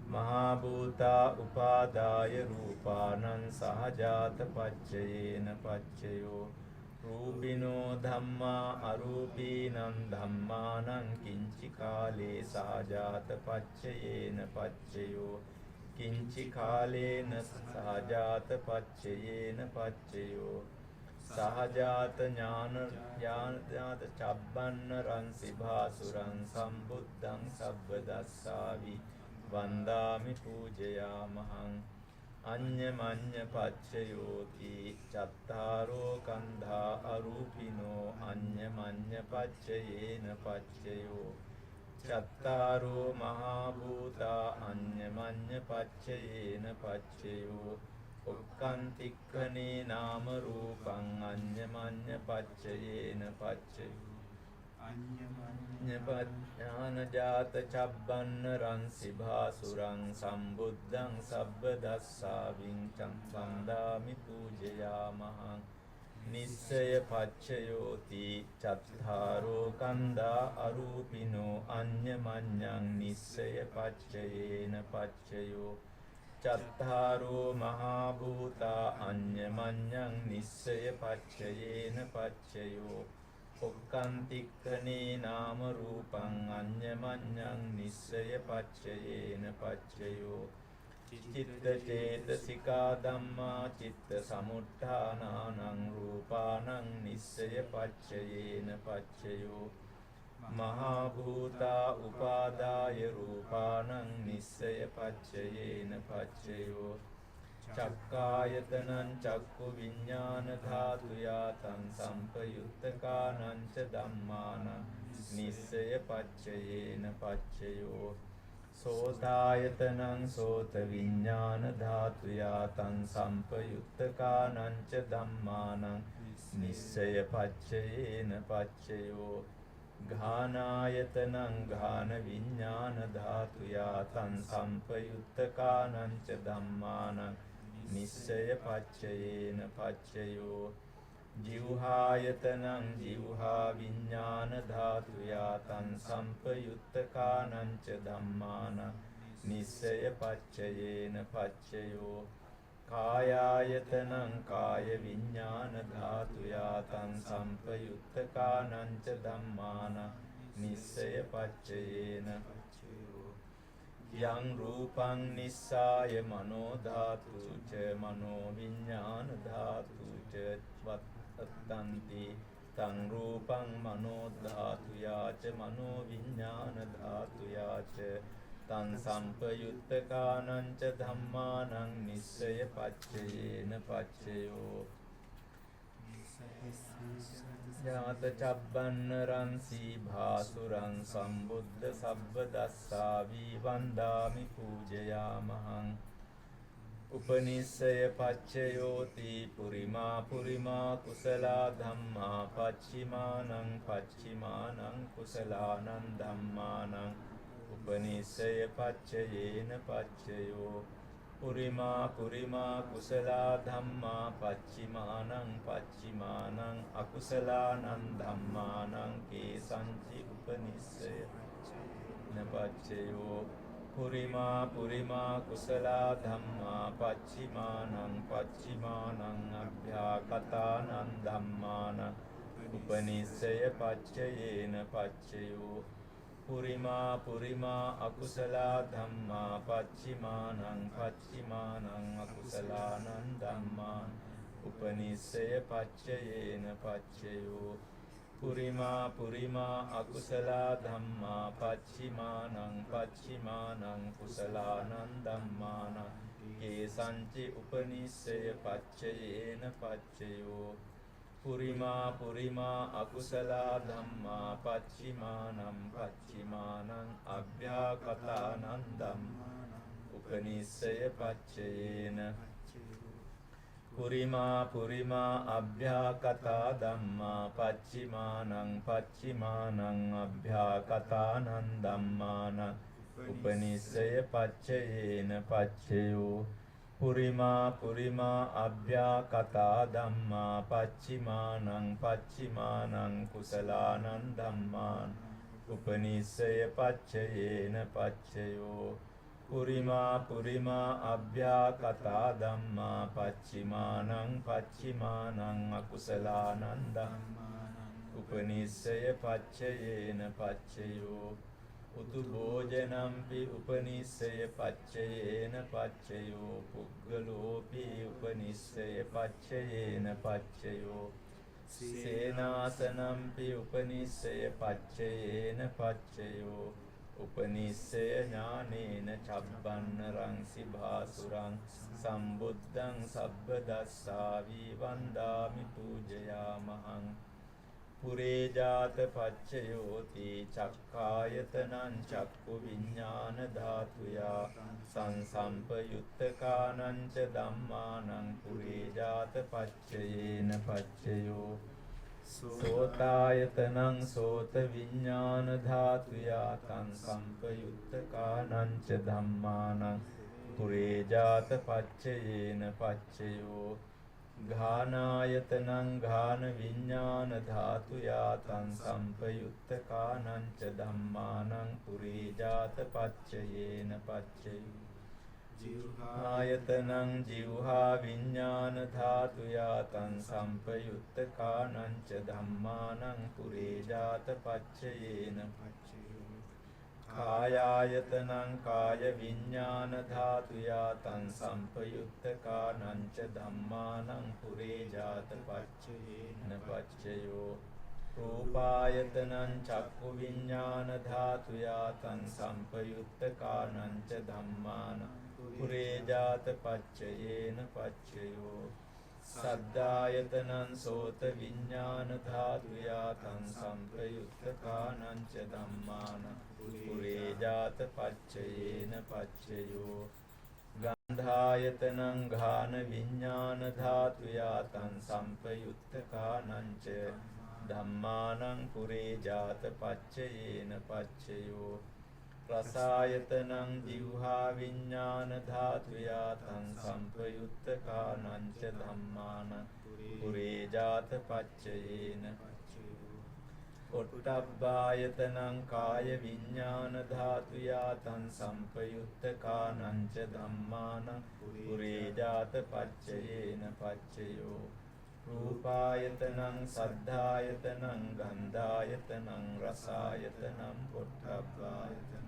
මහා භූතා උපාදාය රූපානං සහජාත පච්චයේන පච්චයෝ රූපිනෝ ධම්මා අරූපීනං ධම්මානං කිංචි කාලේ සහජාත පච්චයේන පච්චයෝ කිංචි කාලේන සහජාත පච්චයේන පච්චයෝ සහජාත ඥානජාත චබ්බන්න රංසි භාසුරං සම්බුද්ධං සබ්බ දස්සාවි වන්දාමි පූජයාමහං අඤ්ඤමඤ්ඤ පච්චයෝති චත්තාරෝ කන්ධා අරූපිනෝ අඤ්ඤමඤ්ඤ පච්චයේන පච්චයෝ චත්තාරෝ මහා භූතා අඤ්ඤමඤ්ඤ පච්චයේන පච්චයෝ ඔක්칸තික්ඛනේ නාම රූපං අඤ්ඤමඤ්ඤ පච්චයේන පච්චයෝ අඤ්ඤමඤ්ඤපඥානජාත චබ්බන්න රංසි භාසුරං සම්බුද්ධං සබ්බ දස්සාවින් චම්පන්දාමි පූජයාමහං නිස්සය පච්චයෝති චත්තාරෝ කන්දා අරූපිනෝ අඤ්ඤමඤ්ඤං නිස්සය පච්චයේන පච්චයෝ චත්තාරෝ මහා භූතා අඤ්ඤමඤ්ඤං නිස්සය පච්චයේන පච්චයෝ ඔක්칸තික්ඛනේ නාම රූපං අඤ්ඤමඤ්ඤං නිස්සය පච්චයේන පච්චයෝ චිත්ත චේතසිකා ධම්මා චිත්ත සමුත්ථානානං රූපානං නිස්සය පච්චයේන පච්චයෝ මහා භූතා උපාදාය රූපානං නිස්සය පච්චයේන පච්චයෝ චක්කායතනං චක්ඛු විඤ්ඤාණ ධාතුයා තං සම්පයුත්තකානං ච ධම්මානං නිස්සය පච්චයේන පච්චයෝ සෝතායතනං සෝත විඤ්ඤාණ ධාතුයා තං සම්පයුත්තකානං ච ධම්මානං නිස්සය පච්චයේන පච්චයෝ ඝානායතනං ඝාන විඤ්ඤාණ ධාතුයා තං සම්පයුත්තකානං ච ධම්මානං නිස්සය පච්චයේන පච්චයෝ ජීවහායතනං ජීවහා විඤ්ඤාණ ධාතුයා තං සම්පයුත්තකානං ච ධම්මානං නිස්සය පච්චයේන පච්චයෝ කායායතනං කාය විඤ්ඤාණ ධාතුයා තං සම්පයුත්තකානං ච ධම්මානං නිස්සය පච්චයේන පච්චයෝ යං රූපං නිස්සාය මනෝ ධාතු ච මනෝ විඤ්ඤාණ ධාතු ච වත්තන්ති තං රූපං මනෝ ධාතුයා ච මනෝ විඤ්ඤාණ ධාතුයා ච තං සම්පයුත්තකානං ච ධම්මානං නිස්සය පච්චයේන පච්චයෝ ඥාත චබ්බන්න රංසි භාසුරං සම්බුද්ධ සබ්බ දස්සාවි වන්දාමි පූජයාමහං උපනිස්සය පච්චයෝති පුරිමා පුරිමා කුසලා ධම්මා පච්චිමානං පච්චිමානං කුසලානං ධම්මානං උපනිස්සය පච්චයේන පච්චයෝ පුරිමා පුරිමා කුසලා ධම්මා පච්චිමානං පච්චිමානං අකුසලානං ධම්මානං කේසංචි උපනිස්සය පච්චයෝ පුරිමා පුරිමා කුසල ධම්මා පච්චිමානං පච්චිමානං අභ්‍යාකතානං ධම්මාන උපනිස්සය පච්චයේන පච්චයෝ පුරිමා පුරිමා අකුසල ධම්මා පච්චිමානං පච්චිමානං අකුසලානං ධම්මාන උපනිස්සය පච්චයේන පච්චයෝ පුරිමා පුරිමා අකුසල ධම්මා පච්චිමානං පච්චිමානං කුසලානං ධම්මාන කේසංචි උපනිස්සය පච්චයේන පච්චයෝ පුරිමා පුරිමා අකුසල ධම්මා පච්චිමානං පච්චිමානං අභ්‍යාකතානං ධම්මාන උපනිස්සය පච්චයේන පුරිමා පුරිමා අභ්‍යාකතා ධම්මා පච්චිමානං පච්චිමානං අභ්‍යාකතානං ධම්මාන උපනිස්සය පච්චයේන පච්චයෝ පුරිමා පුරිමා අභ්‍යාකතා ධම්මා පච්චිමානං පච්චිමානං කුසලානං ධම්මාන උපනිස්සය පච්චයේන පච්චයෝ පුරිමා පුරිමා අභ්‍යාකතා ධම්මා පච්චිමානං පච්චිමානං අකුසලානං ධම්මාන උපනිස්සය පච්චයේන පච්චයෝ උතු භෝජනම්පි උපනිස්සය පච්චයේන පච්චයෝ පුග්ගලෝපි උපනිස්සය පච්චයේන පච්චයෝ සේනාසනම්පි උපනිස්සය පච්චයේන පච්චයෝ උපනිස්සය ඥානේන චබ්බන්න රංසි භාසුරං සම්බුද්ධං සබ්බදස්සාවි වන්දාමි පූජයාමහං පුරේජාත පච්චයෝති චක්ඛායතනං චක්ඛු විඥාන ධාතුයා සංසම්පයුත්තකානං ච ධම්මානං පුරේජාත පච්චයේන පච්චයෝ සෝතායතනං සෝත විඥාන ධාතුයා තං සම්පයුත්තකානං ච ධම්මානං පුරේජාත පච්චයේන පච්චයෝ ඝානායතනං ඝාන විඥාන ධාතුයා තං සම්පයුත්තකානං ච ධම්මානං පුරේජාත පච්චයේන පච්චයෝ ජීවහායතනං ජීවහා විඥාන ධාතුයා තං සම්පයුත්තකානං ච ධම්මානං පුරේජාත පච්චයේන පච්චයෝ කායායතනං කාය විඥාන ධාතුයා තං සම්පයුත්තකානං ච ධම්මානං පුරේජාත පච්චයේන පච්චයෝ රූපායතනං චක්ඛු විඥාන ධාතුයා තං සම්පයුත්තකානං ච ධම්මානං පුරේජාත පච්චයේන පච්චයෝ සද්ධායතනං සෝත විඥාන ධාතුයා තං සම්පයුත්තකානං ච ධම්මානං පුරේජාත පච්චයේන පච්චයෝ ගන්ධායතනං ඝාන විඥාන ධාතුයා තං සම්පයුත්තකානං ච ධම්මානං පුරේජාත පච්චයේන පච්චයෝ රසායතනං ජීවහා විඥාන ධාතුයා තං සම්පයුත්තකානං ච ධම්මානං පුරේජාත පච්චයේන පච්චයෝ පොට්ටබ්බායතනං කාය විඥාන ධාතුයා තං සම්පයුත්තකානං ච ධම්මානං පුරේජාත පච්චයේන පච්චයෝ රූපායතනං සද්ධායතනං ගන්ධායතනං රසායතනං පොට්ටබ්බායතනං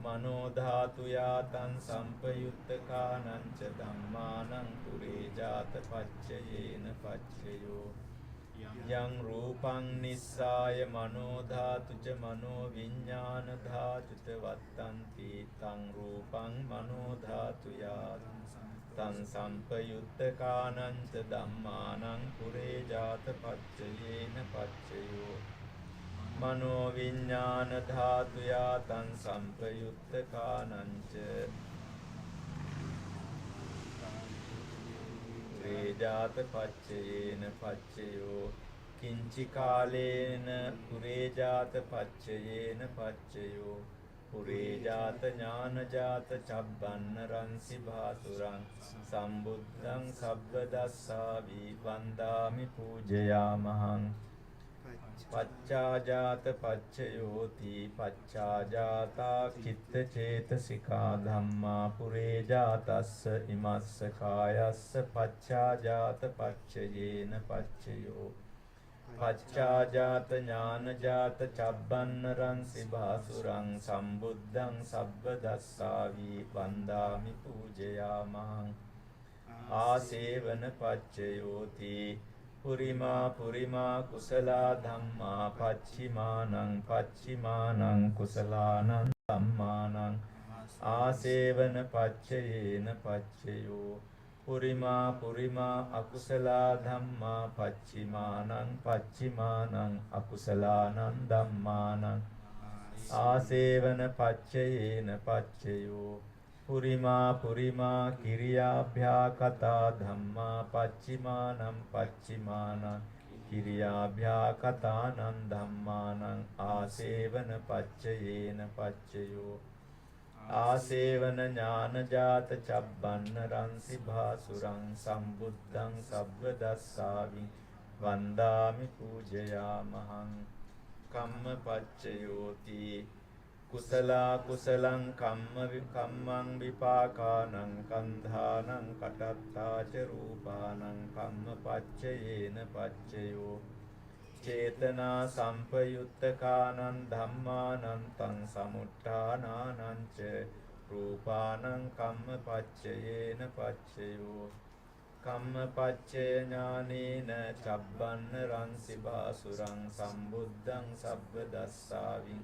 මනෝ ධාතුයා තං සම්පයුත්තකානං ච ධම්මානං පුරේජාත පච්චයේන පච්චයෝ යං රූපං නිස්සාය මනෝ ධාතු ච මනෝ විඥාන ධාතු ච වත්තන්ති තං රූපං මනෝ ධාතුයා තං සම්පයුත්තකානං ච ධම්මානං පුරේජාත පච්චයේන පච්චයෝ මනෝ විඥාන ධාතුයා තං සම්පයුත්තකානං ච පුරේජාත පච්චයේන පච්චයෝ කිංචි කාලේන පුරේජාත පච්චයේන පච්චයෝ පුරේජාත ඥානජාත චබ්බන්න රංසි භාසුරං සම්බුද්ධං සබ්බදස්සාවි වන්දාමි පූජයාමහං පච්චාජාත පච්චයෝති පච්චාජාතා චිත්ත චේතසිකා ධම්මා පුරේ ජාතස්ස ඉමස්ස කායස්ස පච්චාජාත පච්චයේන පච්චයෝ පච්චාජාත ඥානජාත චබ්බන්නරං සිභාසුරං සම්බුද්ධං සබ්බදස්සාවි වන්දාමි පූජයාමහං ආසේවන පච්චයෝති පුරිමා පුරිමා කුසලා ධම්මා පච්චිමානං කුසලානං ධම්මානං ආසේවන පච්චයේන පච්චයෝ පුරිමා පුරිමා අකුසලා ධම්මා පච්චිමානං අකුසලානං ධම්මානං ආසේවන පච්චයේන පච්චයෝ පුරිමා පුරිමා කිරියාභ්‍යාකතා ධම්මා පච්චිමානං කිරියාභ්‍යාකතානං ධම්මානං ආසේවන පච්චයේන පච්චයෝ ආසේවන ඥානජාත චබ්බන්නරං සිභාසුරං සම්බුද්ධං සබ්බදස්සාවි වන්දාමි පූජයාමහං කම්මපච්චයෝති කුසලා කුසලං කම්මං විපාකානං කන්ධානං කටත්තාච රූපානං කම්මපච්චයේන පච්චයෝ චේතනා සම්පයුත්තකානං ධම්මානං තං සමුට්ඨානානං ච රූපානං කම්මපච්චයේන පච්චයෝ කම්මපච්චය ඥානේන චබ්බන්නරං සිභාසුරං සම්බුද්ධං සබ්බදස්සාවි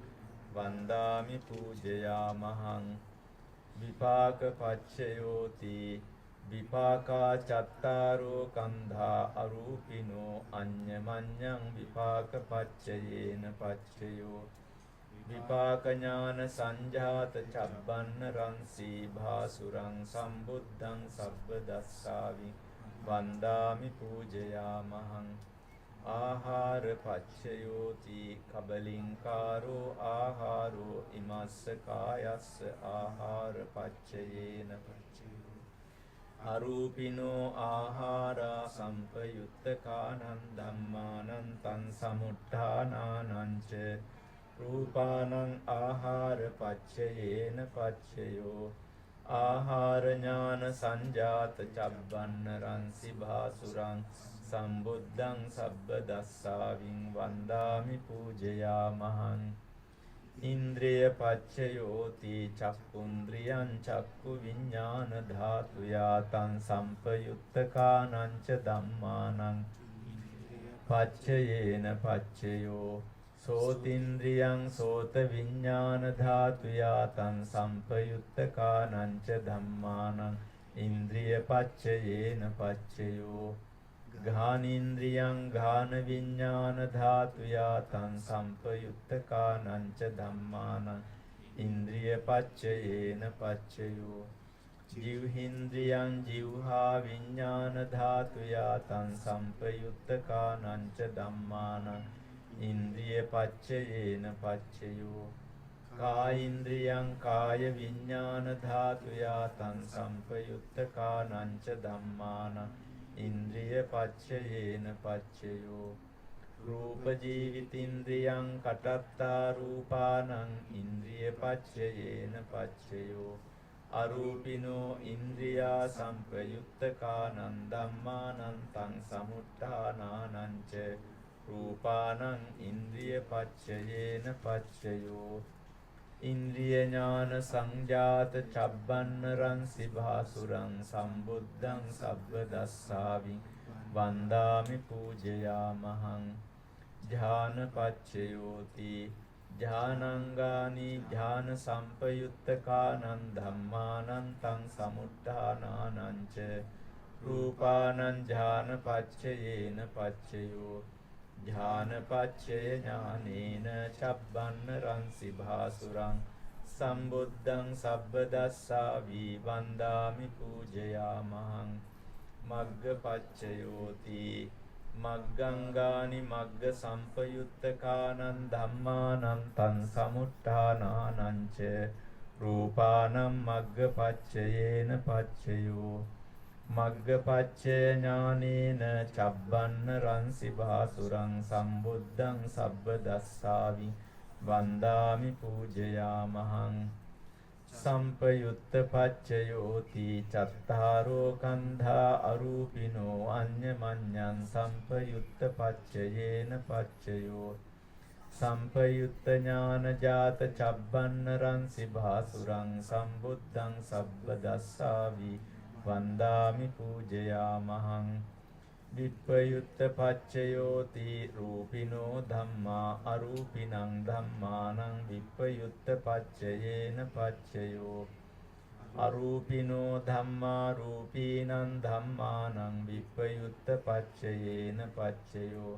වන්දාමි පූජයාමහං විපාක පච්චයෝති විපාකා චත්තාරෝ කන්ධා අරූපිනෝ අඤ්ඤමඤ්ඤං විපාක පච්චයේන පච්චයෝ විපාක ඥාන සංජාත චබ්බන්නරං සීභාසුරං සම්බුද්ධං සබ්බදස්සාවි වන්දාමි පූජයාමහං ආහාර පච්චයෝති කබලින්කාරෝ ආහාරෝ ඉමස්ස කායස්ස ආහාර පච්චයේන පච්චයෝ අරූපිනෝ ආහාරා සම්පයුත්තකානං ධම්මානං තං සමුට්ඨානානං ච රූපානං ආහාර පච්චයේන පච්චයෝ ආහාර ඥාන සංජාත චබ්බන්නරං සිභාසුරං සම්බුද්ධං සබ්බදස්සාවින් වන්දාමි පූජයාමහං ඉන්ද්‍රිය පච්චයෝති චක්කුන්ද්‍රියං චක්කු විඤ්ඤාණ ධාතුයා තං සම්පයුත්තකානං ච ධම්මානං පච්චයේන පච්චයෝ සෝතින්ද්‍රියං සෝත විඤ්ඤාණ ධාතුයා තං සම්පයුත්තකානං ච ධම්මානං ඉන්ද්‍රිය පච්චයේන පච්චයෝ ඝානේන්ද්‍රියං ඝාන විඤ්ඤාණ ධාතුයා තං සම්පයුත්තකානං ච ධම්මානං ඉන්ද්‍රිය පච්චයේන පච්චයෝ ජීවහින්ද්‍රියං ජීවහා විඤ්ඤාණ ධාතුයා තං සම්පයුත්තකානං ච ධම්මානං ඉන්ද්‍රිය පච්චයේන පච්චයෝ කායින්ද්‍රියං කාය විඤ්ඤාණ ධාතුයා තං සම්පයුත්තකානං ච ධම්මානං ඉන්ද්‍රිය පච්චයේන පච්චයෝ රූප ජීවිතින්ද්‍රියං කටත්තා රූපානං ඉන්ද්‍රිය පච්චයේන පච්චයෝ අරූපිනෝ ඉන්ද්‍රියා සම්පයුත්තකානං ධම්මානං තං සමුට්ඨානානං ච රූපානං ඉන්ද්‍රිය පච්චයේන පච්චයෝ ඉන්ද්‍රිය ඥාන සංජාත චබ්බන්නරං සිභාසුරං සම්බුද්ධං සබ්බදස්සාවි වන්දාමි පූජයාමහං ධාන පච්චයෝති ධානංගානි ධාන සම්පයුත්තකානං ධම්මානං තං සමුට්ඨානානං ච රූපානං ධාන පච්චයේන පච්චයෝ ධානපච්චය ඥානේන චබ්බන්නරං සිභාසුරං සම්බුද්ධං සබ්බදස්සාවි වන්දාමි පූජයාමහං මග්ගපච්චයෝති මග්ගංගානි මග්ග සම්පයුත්තකානං ධම්මානං තං සමුට්ඨානානං ච රූපානං මග්ගපච්චයේන පච්චයෝ මග්ගපච්චේ ඥානේන චබ්බන්න රන්සි භාසුරං සම්බුද්ධං සබ්බ දස්සාවි වන්දාමි පූජයාමහං සම්පයුත්ත පච්චයෝති චත්තාරෝ කන්ධා අරූපිනෝ අඤ්ඤමඤ්ඤං සම්පයුත්ත පච්චයේන පච්චයෝ සම්පයුත්ත ඥානජාත චබ්බන්න රන්සි භාසුරං සම්බුද්ධං සබ්බ දස්සාවි වන්දාමි පූජයාමහං විප්පයුත්ත පච්චයෝති රූපිනෝ ධම්මා අරූපිනං ධම්මානං විප්පයුත්ත පච්චයේන පච්චයෝ අරූපිනෝ ධම්මා රූපීනං ධම්මානං විප්පයුත්ත පච්චයේන පච්චයෝ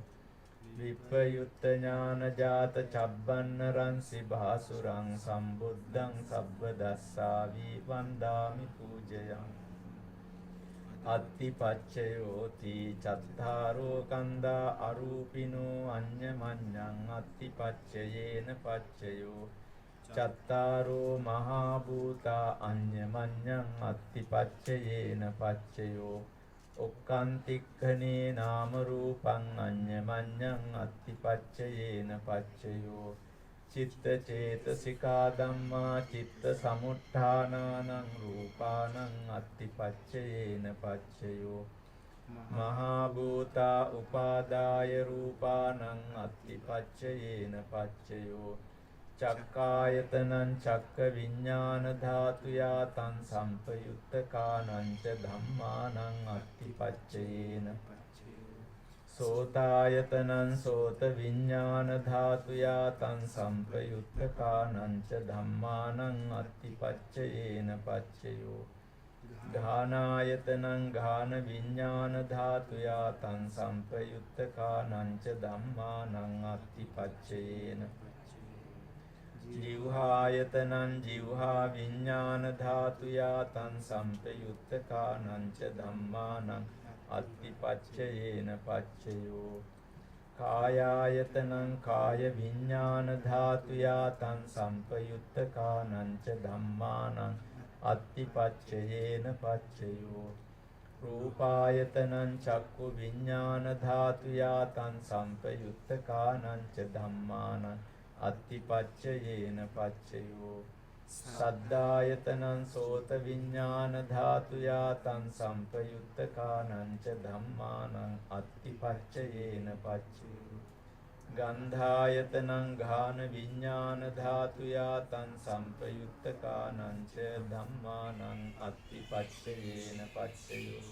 විප්පයුත්ත ඥානජාත චබ්බන්න රන්සි භාසුරං සම්බුද්ධං සබ්බ දස්සාවි වන්දාමි පූජයාමි අත්ති පච්චයෝති චත්තාරෝ කන්දා අරූපිනෝ අඤ්ඤමඤ්ඤං අත්ති පච්චයේන පච්චයෝ චත්තාරෝ මහා භූතා අඤ්ඤමඤ්ඤං අත්ති පච්චයේන පච්චයෝ ඔක්කාන්තික්ඛනේ නාම රූපං අඤ්ඤමඤ්ඤං අත්ති පච්චයේන පච්චයෝ චිත්ත චේතසිකා ධම්මා චිත්ත සමුත්ථානානං රූපානං අත්ති පච්චයේන පච්චයෝ මහා භූතා උපාදාය රූපානං අත්ති පච්චයේන පච්චයෝ චක්කායතනං චක්ක විඥාන ධාතුයා තං සම්පයුත්තකානං ච ධම්මානං අත්ති පච්චයේන සෝතායතනං සෝත විඥාන ධාතුයා තං සම්පයුත්තකානං ච ධම්මානං අත්ති පච්චයේන පච්චයෝ ඝානායතනං ඝාන විඥාන ධාතුයා තං සම්පයුත්තකානං ච ධම්මානං අත්ති පච්චයේන ජීවහායතනං ජීවහා විඥාන ධාතුයා තං සම්පයුත්තකානං ච ධම්මානං අත්ති පච්චයේන පච්චයෝ කායායතනං කාය විඥාන ධාතුයා තං සම්පයුත්තකානං ච ධම්මානං අත්ති පච්චයේන පච්චයෝ රූපායතනං චක්කු විඥාන ධාතුයා තං සම්පයුත්තකානං ච ධම්මානං අත්ති පච්චයේන පච්චයෝ සද්ධායතනං සෝත විඥාන ධාතුයා තං සම්පයුත්තකානං ච ධම්මානං අත්ති පච්චයේන පච්චයෝ ගන්ධායතනං ඝාන විඥාන ධාතුයා තං සම්පයුත්තකානං ච ධම්මානං අත්ති පච්චයේන පච්චයෝ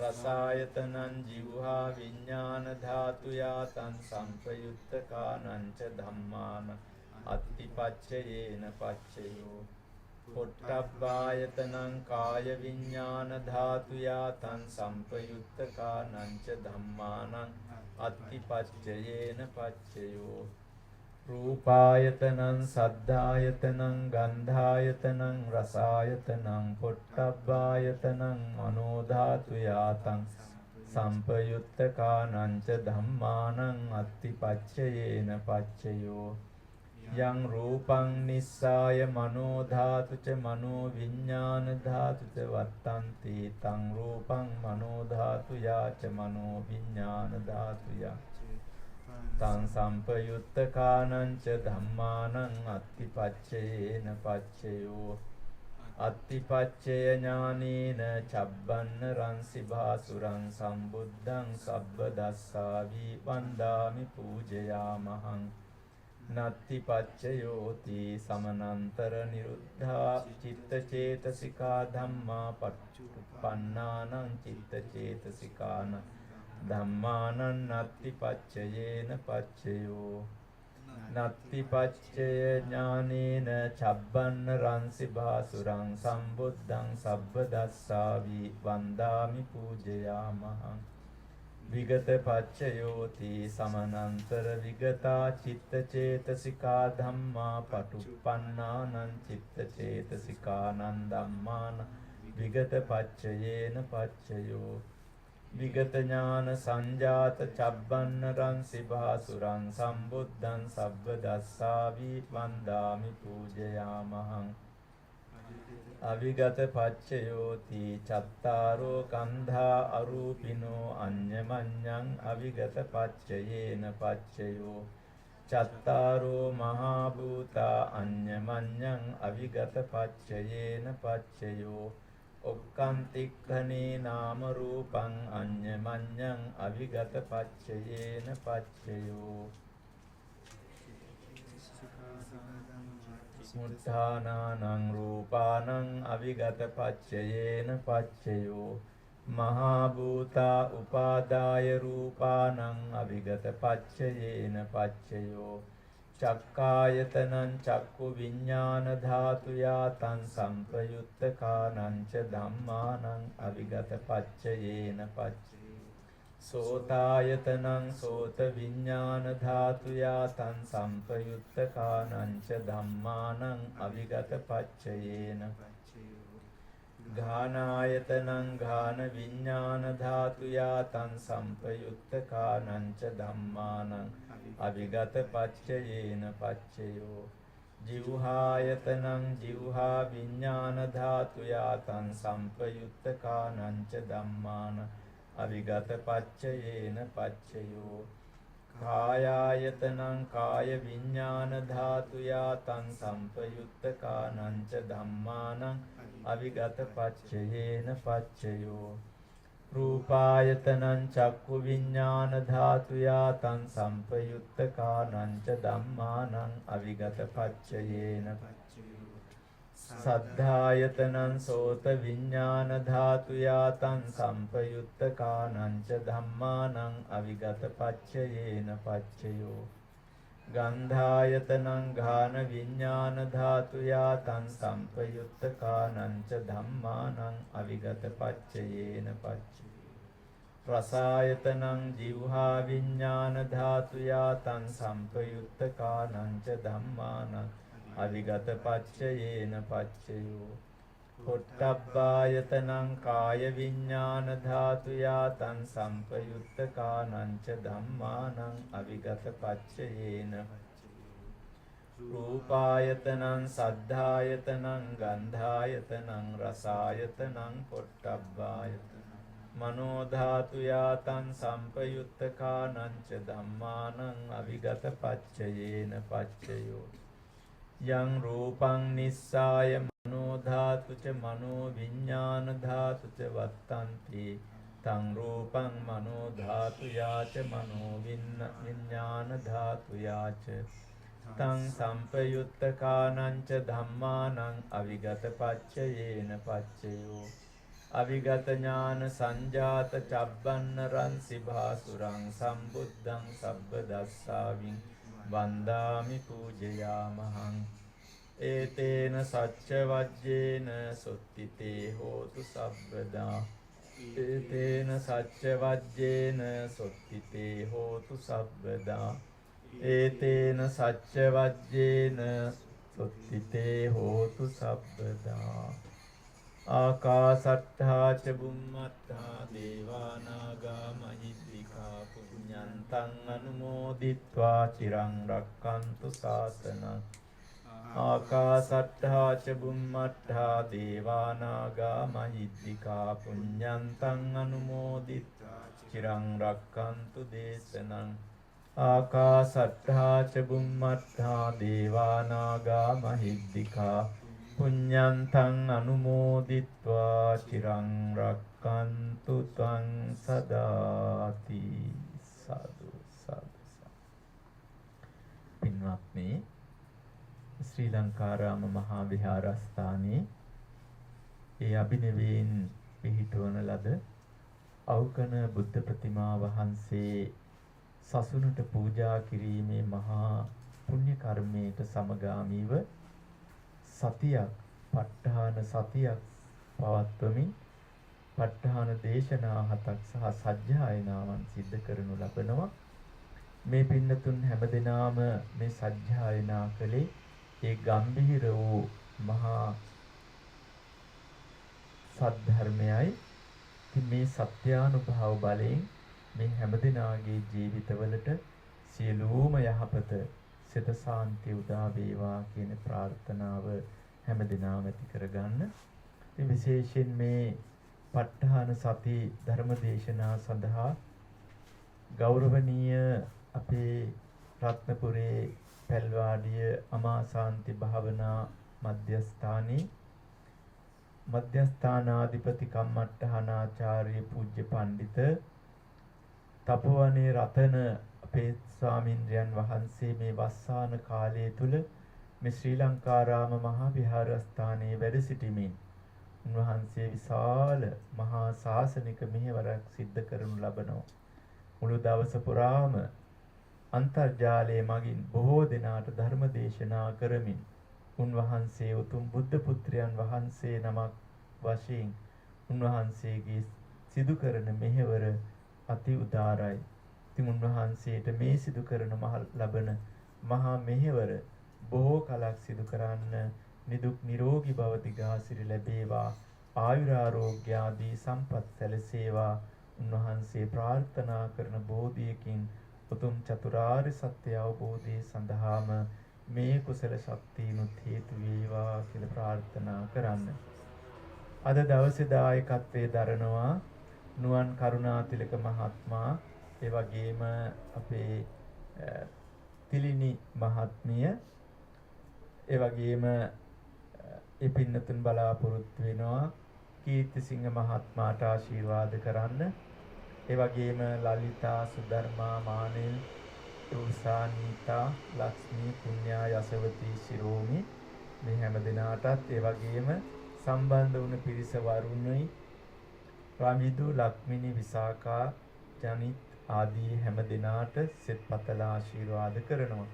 රසායතනං ජීවහා විඥාන ධාතුයා තං සම්පයුත්තකානං ච ධම්මානං අත්ති පච්චයේන පච්චයෝ පොට්ටබ්බායතනං කාය විඥාන ධාතුයා තං සම්පයුත්තකානං ච ධම්මානං අත්ති පච්චයේන පච්චයෝ රූපායතනං සද්ධායතනං ගන්ධායතනං රසායතනං පොට්ටබ්බායතනං මනෝ ධාතුයා තං සම්පයුත්තකානං ච ධම්මානං අත්ති පච්චයේන පච්චයෝ යං රූපං නිස්සාය මනෝ ධාතු ච මනෝ විඥාන ධාතු ච වත්තන්ති තං රූපං මනෝ ධාතුයා ච මනෝ විඥාන ධාතුයා තං සම්පයුත්තකානං ච ධම්මානං අත්ති පච්චයේන පච්චයෝ අත්ති පච්චය ඥානේන චබ්බන්න රන්සි භාසුරං සම්බුද්ධං සබ්බ දස්සාවි වන්දාමි පූජයාමහං නත්ති පච්චයෝති සමනන්තර නිරුද්ධා චිත්ත චේතසිකා ධම්මා පච්චුප්පන්නානං චිත්ත චේතසිකාන ධම්මානං නත්ති පච්චයේන පච්චයෝ නත්ති පච්චය ඥානේන චබ්බන්න රන්සි භාසුරං සම්බුද්ධං සබ්බ දස්සාවි වන්දාමි පූජයාමහං විගත පච්චයෝති සමනන්තර විගතා චිත්ත චේතසිකා ධම්මා පටුප්පන්නානං චිත්ත චේතසිකානං ධම්මාන විගත පච්චයේන පච්චයෝ විගත ඥාන සංජාත චබ්බන්න රන්සි භාසුරං සම්බුද්ධං සබ්බ දස්සාවි වන්දාමි පූජයාමහං අවිගත පච්චයෝති චත්තාරෝ කන්ධා අරූපිනෝ අඤ්ඤමඤ්ඤං අවිගත පච්චයේන පච්චයෝ චත්තාරෝ මහා භූතා අඤ්ඤමඤ්ඤං අවිගත පච්චයේන පච්චයෝ ඔක්칸තික්ඛනේ නාම රූපං අඤ්ඤමඤ්ඤං අවිගත පච්චයේන පච්චයෝ මුත්ථානානං රූපානං අවිගත පච්චයේන පච්චයෝ මහා භූතා උපාදාය රූපානං අවිගත පච්චයේන පච්චයෝ චක්කායතනං චක්කු විඤ්ඤාණ ධාතුයා තං සම්පයුත්තකානං ච ධම්මානං අවිගත පච්චයේන පච්චයෝ සෝතායතනං සෝත විඤ්ඤාණ ධාතුයා තං සම්පයුත්තකානං ච ධම්මානං අවිගත පච්චයේන ගානායතනං ගාන විඤ්ඤාණ ධාතුයා තං සම්පයුත්තකානං ච ධම්මානං අවිගත පච්චයේන පච්චයෝ ජීවහායතනං ජීවහා විඤ්ඤාණ ධාතුයා තං සම්පයුත්තකානං ච ධම්මානං අවිගත පච්චයේන පච්චයෝ කායායතනං කාය විඤ්ඤාණ ධාතුයා තං සම්පයුත්තකානං ච ධම්මානං අවිගත පච්චයේන පච්චයෝ රූපායතනං චක්කු විඤ්ඤාණ ධාතුයා තං සම්පයුත්තකානං ච ධම්මානං අවිගත පච්චයේන සද්ධායතනං සෝත විඤ්ඤාණ ධාතුයා තං සම්පයුත්තකානං ච ධම්මානං අවිගත පච්චයේන පච්චයෝ ගන්ධායතනං ගාන විඤ්ඤාණ ධාතුයා තං සම්පයුත්තකානං ච ධම්මානං අවිගත පච්චයේන පච්චයෝ රසායතනං ජීවහා විඤ්ඤාණ ධාතුයා තං සම්පයුත්තකානං ච ධම්මානං අවිගත පච්චයේන පච්චයෝ පොට්ටබ්බායතනං කාය විඤ්ඤාණ ධාතුයා තං සම්පයුත්තකානං ච ධම්මානං අවිගත පච්චයේන රූපායතනං සද්ධායතනං ගන්ධායතනං රසායතනං පොට්ටබ්බායතනං මනෝ ධාතුයා තං සම්පයුත්තකානං ච ධම්මානං අවිගත පච්චයේන පච්චයෝ යං රූපං නිස්සාය මනෝ ධාතු ච මනෝ විඤ්ඤාණ ධාතු ච වත්තන්ති තං රූපං මනෝ ධාතුයා ච මනෝ විඤ්ඤාණ ධාතුයා ච තං සම්පයුත්තකානං ච ධම්මානං අවිගත පච්චයේන පච්චයෝ අවිගත ඥාන සංජාත චබ්බන්න රන්සි භාසුරං සම්බුද්ධං සබ්බ දස්සාවින් වන්දාමි පූජයාමහං ඒතේන සච්ච වජ්ජේන සොත්තිතේ හෝතු සබ්බදා ඒතේන සච්ච වජ්ජේන සොත්තිතේ හෝතු සබ්බදා ඒතේන සච්ච වජ්ජේන සොත්තිතේ හෝතු සබ්බදා ආකාසට්ඨා ච බුම්මට්ඨා දේවානාගා මහිද්దికා පුඤ්ඤන්තං අනුමෝදිත්වා චිරං රක්ඛන්තු ශාසනං ආකාසට්ඨා ච බුම්මට්ඨා දේවානාගා මහිද්దికා පුඤ්ඤන්තං අනුමෝදිත්වා චිරං රක්ඛන්තු දේශනං ආකාසට්ඨා ච බුම්මට්ඨා දේවානාගා මහිද්దికා පුඤ්ඤන්තං අනුමෝදිත්වා චිරං රක්ඛන්තු ත්වං සදාති සාදු සාදු. පින්වත්නි, ශ්‍රී ලංකාරාම මහා විහාරස්ථානයේ ඒ අභිනවයෙන් පිහිටවන ලද අවකන බුද්ධ ප්‍රතිමා වහන්සේ සසුනට පූජා කිරීමේ මහා පුණ්‍ය කර්මයට සමගාමීව සතියක් ප ဋ ාහන සතියක් පවත්වමින් ප ဋ ාහන දේශනා 7ක් සහ සජ්ජායනාවන් සිද්ධ කරනු ලබනවා. මේ පින්නතුන් හැමදෙනාම මේ සජ්ජායනා කළේ ඒ ගම්භීර වූ මහා සද්ධර්මයයි. මේ සත්‍යානුභව බලයෙන් මේ හැමදෙනාගේ ජීවිතවලට සියලුම යහපත සිත සාන්තිය උදා වේවා කියන ප්‍රාර්ථනාව හැමදෙනාම ඇති කරගන්න. ඉතින් විශේෂයෙන් මේ ප ဋ ාහන සති ධර්ම දේශනා සඳහා ගෞරවනීය අපේ රත්නපුරේ පැල්වාඩිය අමාසාන්ති භාවනා මධ්‍යස්ථානයේ මධ්‍යස්ථානාධිපති කම්මට්ටහනාචාර්ය පූජ්‍ය පඬිත තපෝවනේ රතන අපේ ස්වාමින්ද්‍රයන් වහන්සේ මේ වස්සාන කාලය තුල මේ ශ්‍රී ලංකාරාම මහා විහාරස්ථානයේ වැඩ සිටිමින් උන්වහන්සේ විශාල මහා ශාසනික මෙහෙවරක් සිද්ධ කරනු ලබනවා. මුළු දවස පුරාම අන්තර්ජාලයේ මගින් බොහෝ දෙනාට ධර්ම දේශනා කරමින් උන්වහන්සේ උතුම් බුද්ධ පුත්‍රයන් වහන්සේ නමක් වශයෙන් උන්වහන්සේගේ සිදු කරන මෙහෙවර අති උදාරයි. ඉතින් උන්වහන්සේට මේ සිදු කරන ලබන මහා මෙහෙවර බොහෝ කලක් සිදු කරන්න නිදුක් නිරෝගී භව දිගාසිරි ලැබේවා, ආයුරාෝග්‍ය ආදී සම්පත් සැලසේවා. උන්වහන්සේ ප්‍රාර්ථනා කරන බෝධියකින් උතුම් චතුරාර්ය සත්‍ය අවබෝධය සඳහාම මේ කුසල ශක්තියනුත් හේතු වේවා කියලා ප්‍රාර්ථනා කරන්න. අද දවසේ දායකත්වයේ දරනවා නුවන් කරුණාතිලක මහත්මයා, ඒ වගේම අපේ තිලිනි මහත්මිය, ඒ වගේම ඒ පින්නතුන් බලාපොරොත්තු වෙනවා කීර්තිසිංහ මහත්මයාට ආශිර්වාද කරන්න. ඒ වගේම ලලිතා, සුධර්මා, මානෙල්, උසා, නීතා, ලක්ෂ්මී, පුණ්‍යා, යසවතී, ශිරෝමි මේ හැම දිනාටත්, ඒ වගේම සම්බන්ධ වුණ පිරිස වරුණයි, රාමිදු, ලක්මිනි, විසාකා, ජනිත් ආදී හැම දිනාට සෙත්පතලා ආශිර්වාද කරනවා.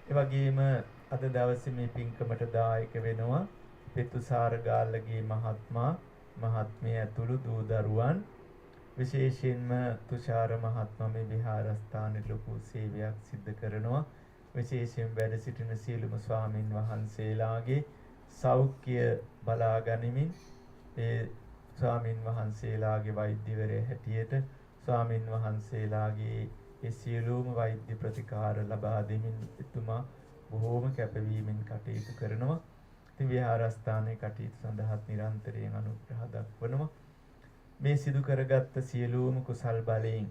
ඒ වගේම අද දවසේ මේ පින්කමට දායක වෙනවා පෙතුසාර ගාල්ලගේ මහත්මයා, මහත්මිය ඇතුළු දූ දරුවන්. විශේෂයෙන්ම තුෂාර මහත්මයා මේ විහාරස්ථානයේ ලොකු සේවයක් සිදු කරනවා. විශේෂයෙන් වැඩ සිටින සියලුම ස්වාමින් වහන්සේලාගේ සෞඛ්‍ය බලා ගනිමින් ඒ ස්වාමින් වහන්සේලාගේ වෛද්‍යවරයා හැටියට ස්වාමින් වහන්සේලාගේ ඒ සියලුම වෛද්‍ය ප්‍රතිකාර ලබා දෙමින් එතුමා බොහෝම කැපවීමෙන් කටයුතු කරනවා. ඉතින් විහාරස්ථානයේ කටයුතු සඳහාත් නිරන්තරයෙන් අනුග්‍රහ දක්වනවා. මේ සිදු කරගත්ත සියලුම කුසල් බලයෙන්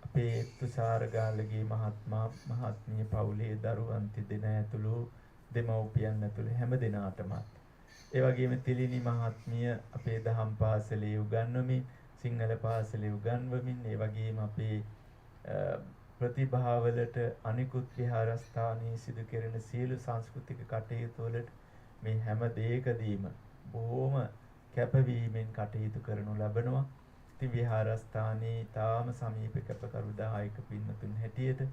අපේ තුෂාරගාලගේ මහත්මයා, මහත්මිය පවුලේ දරුවන් තිදෙන ඇතුළු දෙමව්පියන් ඇතුළු හැම දෙනාටම, ඒ වගේම තිලිනි මහත්මිය අපේ දහම් පාසලේ උගන්වමින්, සිංහල පාසලේ උගන්වමින්, ඒ වගේම අපේ ප්‍රතිභාවලට අනිකුත් විහාරස්ථානයේ සිදු කෙරෙන සියලු සංස්කෘතික කටයුතු වලට මේ හැම දෙයකදීම බොහොම කැපවීමෙන් කටයුතු කරනු ලබනවා. ඉතින් විහාරස්ථානයේ තාම සමීප කැපකරු දායක පින්වතුන් හැටියට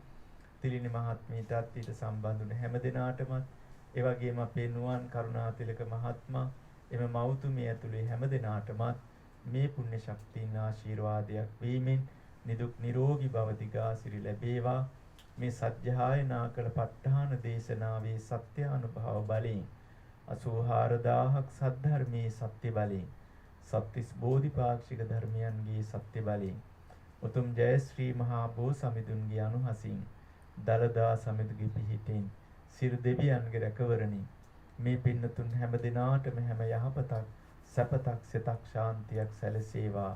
තිලිනි මහත්මියටත් ඊට සම්බන්ධ වුණ හැම දෙනාටම, ඒ වගේම අපේ නුවන් කරුණාතිලක මහත්මයා, එම මෞතුමිය ඇතුළේ හැම දෙනාටම මේ පුණ්‍ය ශක්තියින් ආශිර්වාදයක් වීමෙන් නිදුක් නිරෝගී භව දිගාසිරි ලැබේවා. මේ සත්‍යයනා කළ ප ဋ ාහන දේශනාවේ සත්‍යානුභව බලයෙන් 84000ක් සද්ධර්මයේ සත්‍ය බලයෙන්, සත්‍තිස් බෝධිපාක්ෂික ධර්මයන්ගේ සත්‍ය බලයෙන්, උතුම් ජයශ්‍රී මහා බෝසමිඳුන්ගේ අනුහසින්, දලදා සමිඳුගේ පිහිටෙන්, සිර දෙවියන්ගේ රැකවරණින් මේ පින්නතුන් හැම දිනාටම හැම යහපතක්, සැපතක්, සිතක්, ශාන්තියක් සැලසේවා.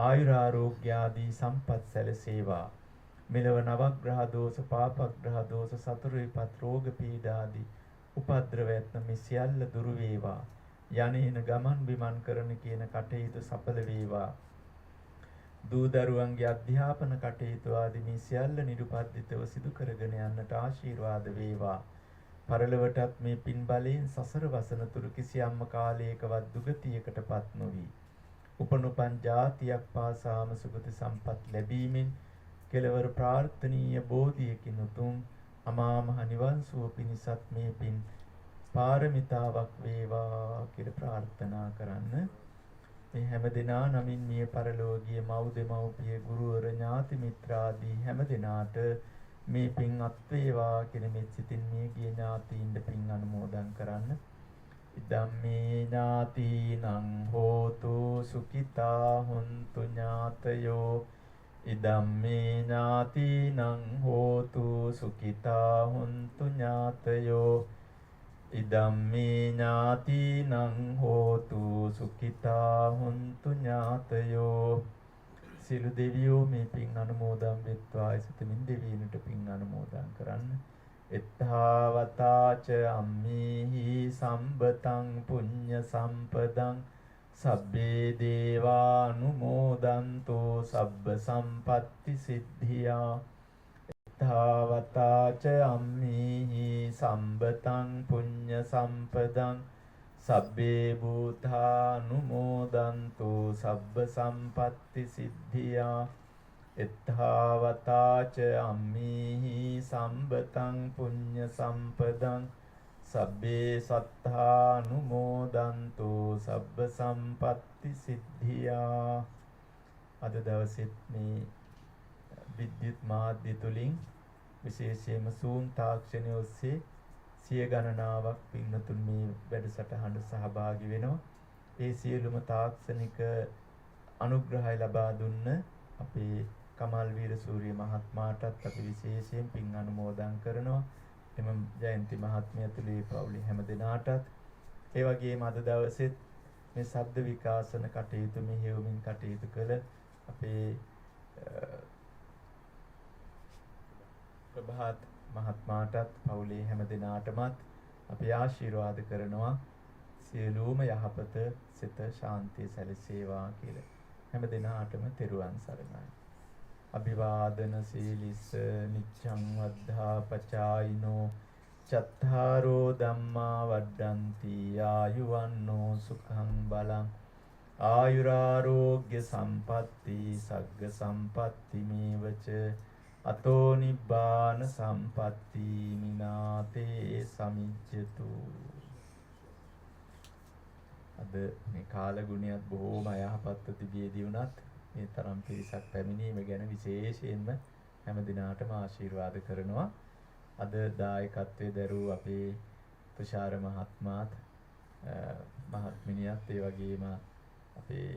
ආයුරාෝග්‍ය ආදී සම්පත් සැලසේවා. මෙලව නවග්‍රහ දෝෂ, පාපග්‍රහ දෝෂ, සතර විපත්, රෝග පීඩා ආදී උපද්‍රව ඇතන මේ සියල්ල දුරු වේවා. යන්නේන ගමන් බිමන් කරන කියන කටයුතු සඵල වේවා. දූ දරුවන්ගේ අධ්‍යාපන කටයුතු ආදී මේ සියල්ල නිරුපද්දිතව සිදු කරගෙන යන්නට ආශිර්වාද වේවා. පරලොවටත් මේ පින් බලයෙන් සසර වසන තුරු කිසියම්ම කාලයකවත් දුගතියකටපත් නොවි. උපනුපන් ජාතියක් පාසාම සුගති සම්පත් ලැබීමෙන් කෙලවර ප්‍රාර්ථනීය බෝධියකින් උතුම් අමා මහ නිවන් සුව පිණිසත් මේ පින් පාරමිතාවක් වේවා කියලා ප්‍රාර්ථනා කරන්න. මේ හැම දිනා නමින් මිය පරලෝකීය මව් දෙමව්පිය, ගුරුවර, ඥාති මිත්‍රාදී හැම දිනාට මේ පින් අත් වේවා කියන මේ සිතින් මේ ගිය ඥාතීන්ට පින් අනුමෝදන් කරන්න. ඉදම්මේ ඥාතිනං හෝතු සුඛිතා හොන්තු ඥාතයෝ, ඉදම්මේ ඥාතිනං හෝතු සුඛිතා හොන්තු ඥාතයෝ, ඉදම්මේ ඥාතිනං හෝතු සුඛිතා හුන්තු ඥාතයෝ. සියලු දෙවියෝ මේ පින් අනුමෝදන් වෙත්වා. සිතමින් දෙවියන්ට පින් අනුමෝදන් කරන්න. එත්තාවතාච අම්මේහි සම්බතං පුඤ්ඤ සම්පදං සබ්බේ දේවානුමෝදන්තෝ සබ්බ සම්පatti සිද්ධියා. එත්තාවතාච අම්මේහි සම්බතං පුඤ්ඤ සම්පදං සබ්බේ භූතානුමෝදන්තෝ සබ්බ සම්පatti සිද්ධියා. එත්තාවතාච අම්මේහි සම්බතං පුඤ්ඤ සම්පදං සබ්බේ සත්තානුමෝදන්තෝ සබ්බ සම්පatti සිද්ධියා. අද දවසෙත් මේ විද්‍යුත් මාධ්‍ය තුලින් විශේෂයෙන්ම Zoom තාක්ෂණය ඔස්සේ සිය ගණනාවක් පින්නතුන් මේ වැඩසටහනට සහභාගී වෙනවා. ඒ සියලුම තාක්ෂණික අනුග්‍රහය ලබා දුන්න අපේ කමල් වීරසූරිය මහත්මයාටත් අපි විශේෂයෙන් පින් අනුමෝදන් කරනවා. එම ජයන්ති මහත්මිය ඇතුළේ පවුලේ හැම දෙනාටත් ඒ වගේම අද දවසෙත් මේ ශබ්ද විකාශන කටයුතු මෙහෙයුමින් කටයුතු කළ අපේ ප්‍රභාත් මහත්මයාටත් පවුලේ හැම දෙනාටමත් අපි ආශිර්වාද කරනවා. සියලුම යහපත සිත ශාන්තිය සැලසේවා කියලා. හැම දෙනාටම තෙරුවන් සරණයි. අභිවාදන සීලිස නිච්ඡං වද්ධා පචායිනෝ චත්තාරෝ ධම්මා වඩ්ඩಂತಿ ආයුවන්නෝ සුඛං බලං ආයුරාෝග්‍ය සම්පatti සග්ග සම්පatti මේවච අතෝ නිබ්බාන සම්පatti මිනාතේ සමිජ්ජතු. අද මේ කාල ගුණයත් බොහෝම අයහපත්ව තිබියදී වුණත් මේ තරම් පිරිසක් පැමිණීම ගැන විශේෂයෙන්ම හැම දිනාටම ආශිර්වාද කරනවා. අද දායකත්වයේ දරූ අපේ තුෂාර මහත්මයාත් මහත්මිනියත් ඒ වගේම අපේ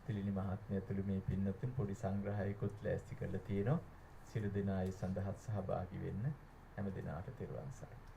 තිලිනි මහත්මිය ඇතුළු මේ පින්නතුන් පොඩි සංග්‍රහයකුත් ලෑස්ති කරලා තියෙනවා. සියලු දෙනා ඒ සඳහා සහභාගී වෙන්න හැම දිනාට තෙරුවන් සරණයි.